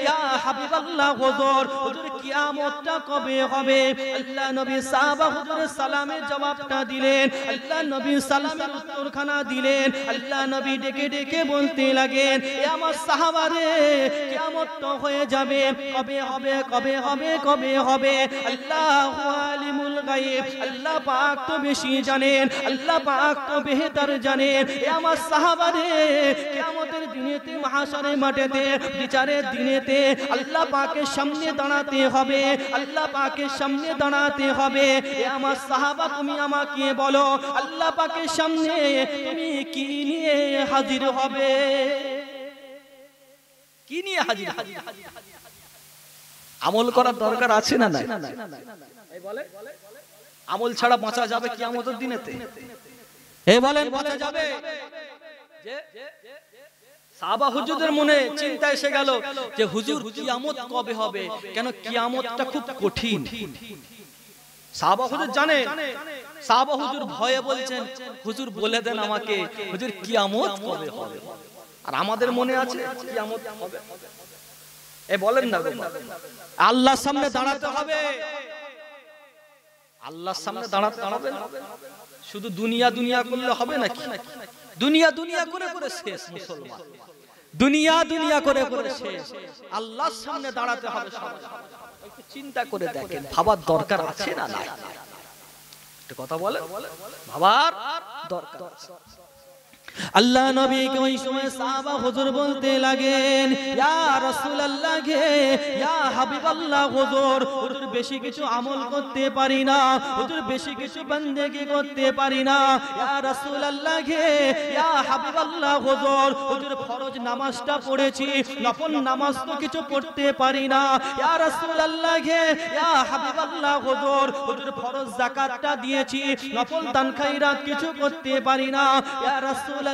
ইয়া হাবিবাল্লাহ হুজুর, হুজুর কিয়ামতটা কবে হবে? আল্লাহ নবী সাহাবা হুজুরের সালামের জবাবটা দিলেন, আল্লাহ নবী সালামের উত্তরখানা দিলেন। আল্লাহ নবী ডেকে ডেকে বলতে লাগেন, এ আমার সাহাবারে কিয়ামত তো হয়ে যাবে, কবে হবে কবে হবে কবে হবে? আল্লাহু আলিমুল গায়ব, আল্লাহ পাক তো বেশি জানেন, আল্লাহ পাক তো বেহতর জানেন। এ আমার সাহাবারে কিয়ামতের দিনেতে, মাহশারের মাঠেতে, বিচারের দিনেতে আল্লাহ পাকের সামনে দাঁড়াতে হবে, আল্লাহ পাকের সামনে দাঁড়াতে হবে। এ আমার সাহাবা তুমি আমাকে বলো, আল্লাহ পাকের সামনে তুমি কি নিয়ে হাজির হবে? কি নিয়ে হাজির? আমল করার দরকার আছে না? নাই? এই বলে আমল ছাড়া বাঁচা যাবে কিয়ামতের দিনেতে? এ বলেন বাঁচা যাবে? যে সাহাবা হুজুরদের মনে চিন্তা এসে গেল যে হুজুর কিয়ামত কবে হবে? কেন কিয়ামতটা খুব কঠিন। সাহাবা হুজুর জানে, সাহাবা হুজুর ভয়ে বলছেন, হুজুর বলে দেন আমাকে, হুজুর কিয়ামত কবে হবে? আর আমাদের মনে আছে কিয়ামত হবে। এ বলেন না, আল্লাহর সামনে দাঁড়াতে হবে, আল্লাহর সামনে দাঁড়াতে হবে। শুধু দুনিয়া দুনিয়া করলে হবে নাকি? দুনিয়া দুনিয়া করে করে শেষ মুসলমান, দুনিয়া দুনিয়া করে করে শেষ। আল্লাহর সামনে দাঁড়াতে হবে। একটু চিন্তা করে দেখেন, ভাবার দরকার আছে না? নাই? একটা কথা বলে ভাবার দরকার। আল্লাহ নবীকে ওই সময় সাহাবা হুজুর বলতে লাগেন, ইয়া রাসূলুল্লাহ গে, ইয়া হাবিবাল্লাহ হুজুর, হুজুর বেশি কিছু আমল করতে পারি না, হুজুর বেশি কিছু বندگی করতে পারি না। ইয়া রাসূলুল্লাহ গে, ইয়া হাবিবাল্লাহ হুজুর, হুজুর ফরজ নামাজটা পড়েছি, নফল নামাজ তো কিছু পড়তে পারি না। ইয়া রাসূলুল্লাহ গে, ইয়া হাবিবাল্লাহ হুজুর, হুজুর ফরজ যাকাতটা দিয়েছি, নফল দান খায়রাত কিছু করতে পারি না। ইয়া রাসূলুল্লাহ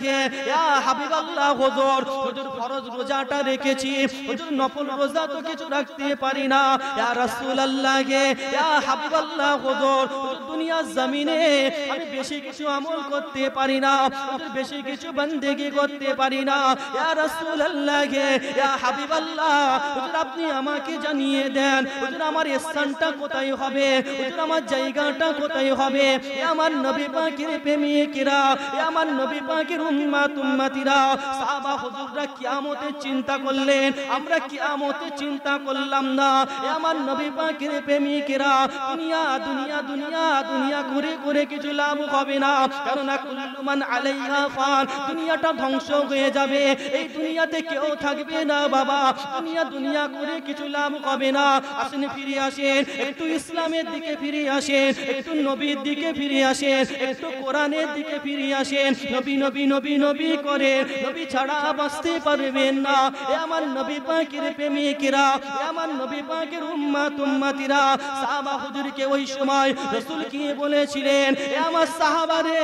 গে, ইয়া হাবিবাল্লাহ হুজুর, হুজুর ফরজ রোজাটা রেখেছি, হুজুর নফল রোজা তো কিছু রাখতে পারি না। ইয়া রাসূলুল্লাহ গে, ইয়া হাবিবাল্লাহ হুজুর, হুজুর দুনিয়ার জমিনে আমি বেশি কিছু আমল করতে পারি না, বেশি কিছু বন্দেগি করতে পারি না। ইয়া রাসূলুল্লাহ, ইয়া হাবিবাল্লাহ, হুজুর আপনি আমাকে জানিয়ে দেন, হুজুর আমার স্থানটা কোথায় হবে, হুজুর আমার জায়গাটা কোথায় হবে। আমার নবী পাকের প্রেমিকেরা, আমার নবী পাকের উম্মত উম্মতিরা, সাহাবা হুজুররা কিয়ামতের চিন্তা করলেন, আমরা কিয়ামতের চিন্তা করলাম না। আমার নবী পাকের প্রেমিকেরা, দুনিয়া দুনিয়া দুনিয়া দুনিয়া ঘুরে ঘুরে কিছু লাভ হবে না, কারণ কুল্লু মান আলাইহা ফান, দুনিয়াটা ধ্বংস হয়ে যাবে, এই দুনিয়াতে কেউ থাকবে না বাবা। দুনিয়া দুনিয়া করে কিছু লাভ হবে না। আসেন ফিরে আসেন, একটু ইসলামের দিকে ফিরে আসেন, একটু নবীর দিকে ফিরে আসেন, একটু কোরআনের দিকে ফিরে আসেন। নবী নবী নবী নবী করে নবী ছাড়া বাঁচতে পারবেন না। এ আমার নবী পাকের প্রেমিকেরা, এ আমার নবী পাকের উম্মত উম্মতিরা, সাহাবা হুজুরকে ওই সময় রাসূল কি বলেছিলেন, এ আমার সাহাবারে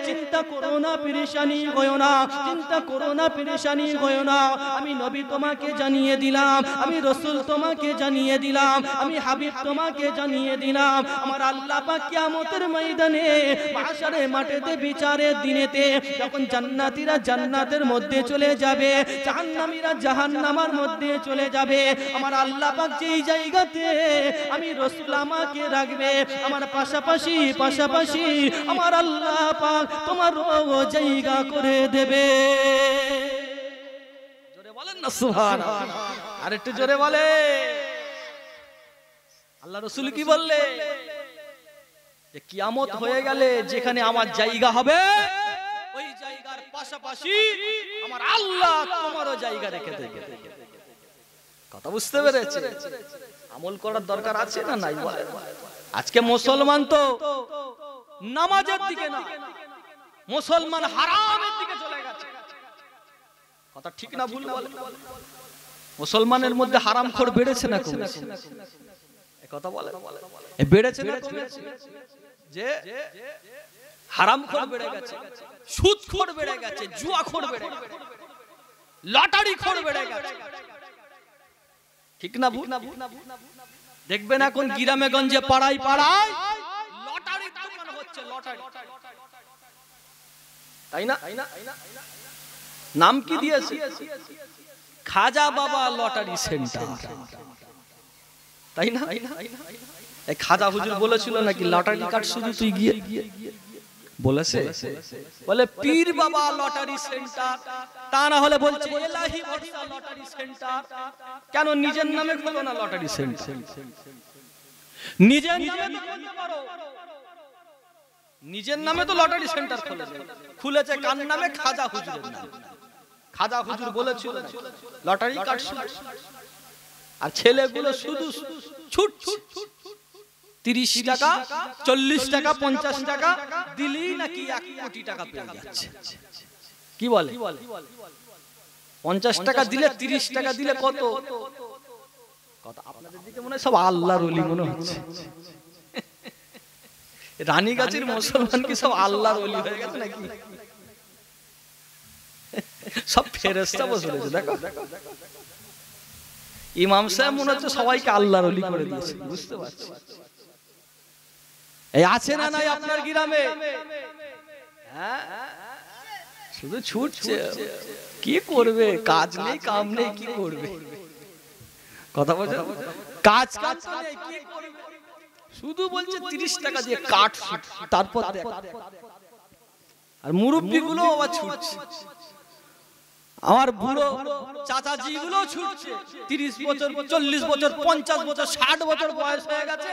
চিন্তা করো না, পেরেশানি হয়ো না, চিন্তা করো না, পেরেশানি হয়ো না। আমি নবী তোমাকে জানিয়ে দিলাম, আমি রাসূল তোমাকে জানিয়ে দিলাম, আমি হাবিব তোমাকে জানিয়ে দিলাম, আমার আল্লাহ পাক কিয়ামতের ময়দানে মাহশারের মাঠেতে বিচারের দিনেতে যখন জান্নাতীরা জান্নাতের মধ্যে চলে যাবে, জাহান্নামীরা জাহান্নামের মধ্যে চলে যাবে, আমার আল্লাহ পাক যেই জায়গাতে আমি রাসূল আমাকে রাখবে, আমার পাশাপাশি পাশাপাশি আমার আল্লাহ পাক তোমার জায়গা করে দেবে। জোরে বলেন না সুবহানাল্লাহ, আর একটু জোরে বলে। আল্লাহ রাসূল কি বললে, যে কিয়ামত হয়ে গেলে যেখানে আমার জায়গা হবে, ওই জায়গার পাশাপাশি আমার আল্লাহ তোমারও জায়গা রেখে দেবে। কথা বুঝতে পেরেছে? আমল করার দরকার আছে না নাই বলে? আজকে মুসলমান তো নামাজের দিকে না, মুসলমান হারামের দিকে চলে গেছে। কথা ঠিক না ভুল বলে? মুসলমানের মধ্যে হারামখোর বেড়েছে না কমেছে? এই কথা বলে বেড়েছে না কমেছে? যে হারামখোর বেড়ে গেছে, সুদখোর বেড়ে গেছে, জুয়াখোর বেড়ে গেছে, লটারিখোর বেড়ে গেছে। ঠিক না ভুল? দেখবেন এখন গ্রামে গঞ্জে পাড়ায় পাড়ায় লটারির দোকান হচ্ছে, লটারি, তাই না? নাম কি দিয়েছে? খাজা বাবা লটারি সেন্টার, তাই না? এই খাজা হুজুর বলেছিল নাকি লটারি কাট শুধু তুই গিয়ে বলেছে, বলে পীর বাবা লটারি সেন্টার, তা না হলে বলছে এলাহি বর্ষা লটারি সেন্টার। কেন নিজের নামে খোলো না লটারি সেন্টার? নিজের নামে তো খুলতে পারো, নিজের নামে তো লটারি সেন্টার খুলেছে, কার নামে? খাজা হুজুরের নামে। খাজা হুজুর বলেছিল লটারি কাট শুধু, আর ছেলেগুলো শুধু ছুট 30 টাকা 40 টাকা 50 টাকা দিলেই নাকি 1 কোটি টাকা পেয়ে যাচ্ছে। কি বলে? 50 টাকা দিলে 30 টাকা দিলে কত? কথা আপনাদের দিকে মনে হয় সব আল্লাহর ওলি মনে হচ্ছে। রানীগাছির মুসলমান কি সব আল্লাহর ওলি হয়ে গেছে নাকি? সব ফেরেশতা বসে রয়েছে। দেখো ইমাম সাহেব মনে হচ্ছে সবাইকে আল্লাহর ওলি করে দিয়েছে। বুঝতে পারছি? এই আছে না নাই আপনার গ্রামে? হ্যাঁ, শুধু ছুটছে, কি করবে? কাজ নেই, কাম নেই, কি করবে? কথা বলছে, কাজ কাজ নেই, কি করবে? শুধু বলছে 30 টাকা দিয়ে কাট, তারপর দেখ। আর মুরব্বি গুলো আবার ছুটছে, আমার বুড়ো চাচাজি গুলো ছুটছে। 30 বছর 40 বছর 50 বছর 60 বছর বয়স হয়ে গেছে,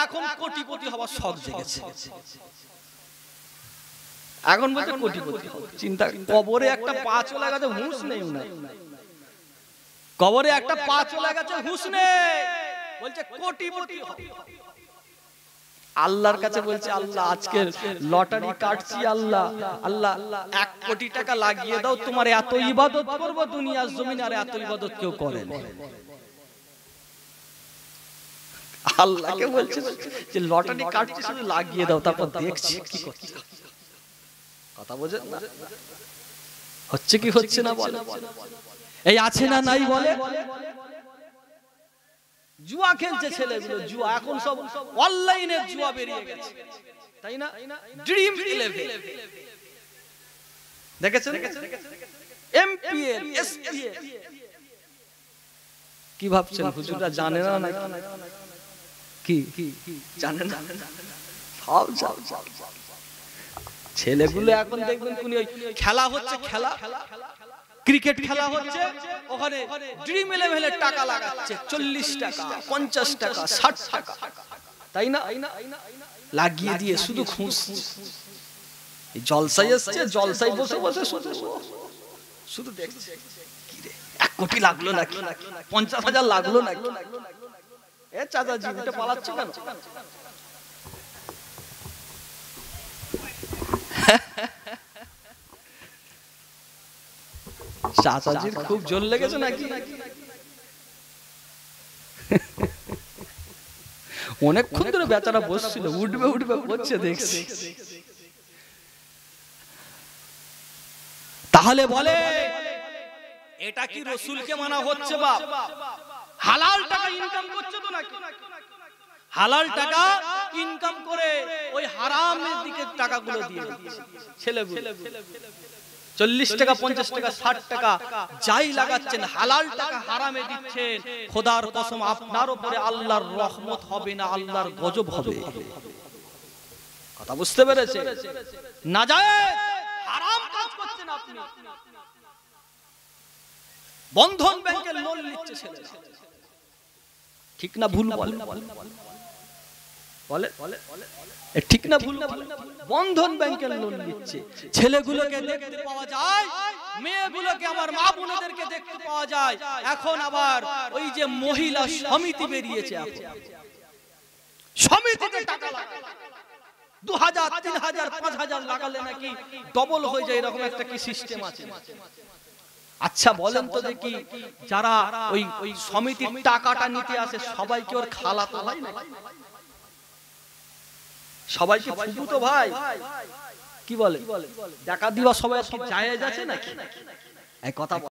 এখন কোটিপতি হওয়ার শখ জেগেছে। এখন বলতে কোটিপতি হবে। চিন্তা, কবরে একটা পা চলে গেছে, হুঁশ নেই উনার। কবরে একটা পা চলে গেছে, হুঁশ নেই, বলছে কোটিপতি হবে। আল্লাহর কাছে বলছে আল্লাহ আজকে লটারি কাটছি, আল্লাহ আল্লাহ 1 কোটি টাকা লাগিয়ে দাও, তোমার এত ইবাদত করব, দুনিয়ার জমিনে আর এত ইবাদত কেউ করে না। আল্লাহকে বলছে যে লটারি কাটছি, শুধু লাগিয়ে দাও, তারপর দেখছি কি করছে। কথা বোঝেন না? হচ্ছে কি হচ্ছে না বলে? এই আছে না নাই বলে? জুয়া খেলছে ছেলেগুলো, জুয়া এখন সব অনলাইনে জুয়া বেরিয়ে গেছে, তাই না? ড্রিম 11 দেখেছেন, এমপিএল, এসপিএল। কি ভাবছেন হুজুররা জানে না নাকি? কি জানে না? ছেলেগুলো এখন দেখবেন কোন খেলা হচ্ছে, খেলা ক্রিকেট খেলা হচ্ছে, ওখানে ড্রিম 11 টাকা লাগাচ্ছে, 40 টাকা, 50 টাকা, 60 টাকা, তাই না? লাগিয়ে দিয়ে শুধু খুঁজ, জলসাই এসছে, জলসাই বসে বসে শুধু দেখছে, কি রে 1 কোটি লাগলো নাকি, 50,000 লাগলো নাকি? এ চাচাজি উঠে পালাচ্ছ কেন? চাচাজির খুব জোর লেগেছে নাকি? অনেকক্ষণ ধরে বেচারা বসছিল, উঠবে উঠবে বলছে, দেখছি। তাহলে বলে এটা কি রসুলকে মানা হচ্ছে? বাপ হালাল টাকা ইনকাম করছে তো নাকি? হালাল টাকা ইনকাম করে ওই হারামের দিকে টাকাগুলো দিয়ে ছেলেগুলো 40 টাকা, 50 টাকা, 60 টাকা যাই লাগাচ্ছেন, হালাল টাকা হারামে দিচ্ছেন। খোদার কসম আপনার উপরে আল্লাহর রহমত হবে না, আল্লাহর গজব হবে। কথা বুঝতে পেরেছে? না যায় হারাম কাজ করছেন আপনি। বন্ধন ব্যাংকের লোন নিচ্ছে ছেলে, ঠিক না ভুল বলে? ঠিক না ভুল? বন্ধন ব্যাংকের লোন নিচ্ছে, ছেলেগুলোকে দেখতে পাওয়া যায়, মেয়েগুলোকে, আমার মা বোনেদেরকে দেখতে পাওয়া যায়। এখন আবার ওই যে মহিলা সমিতি বেরিয়েছে, সমিতিতে টাকা লাগায় 2000, 3000, 5000 লাগালে নাকি ডবল হয়ে যায়, এরকম একটা কি সিস্টেম আছে? আচ্ছা বলেন তো দেখি, যারা ওই সমিতির টাকাটা নিতে আসে সবাইকে ওর খালাতো ভাই নাকি? সবাইকে ফুফুতো ভাই? কি বলে টাকা দিবা সবাই কি জায়েজ আছে নাকি? এই কথা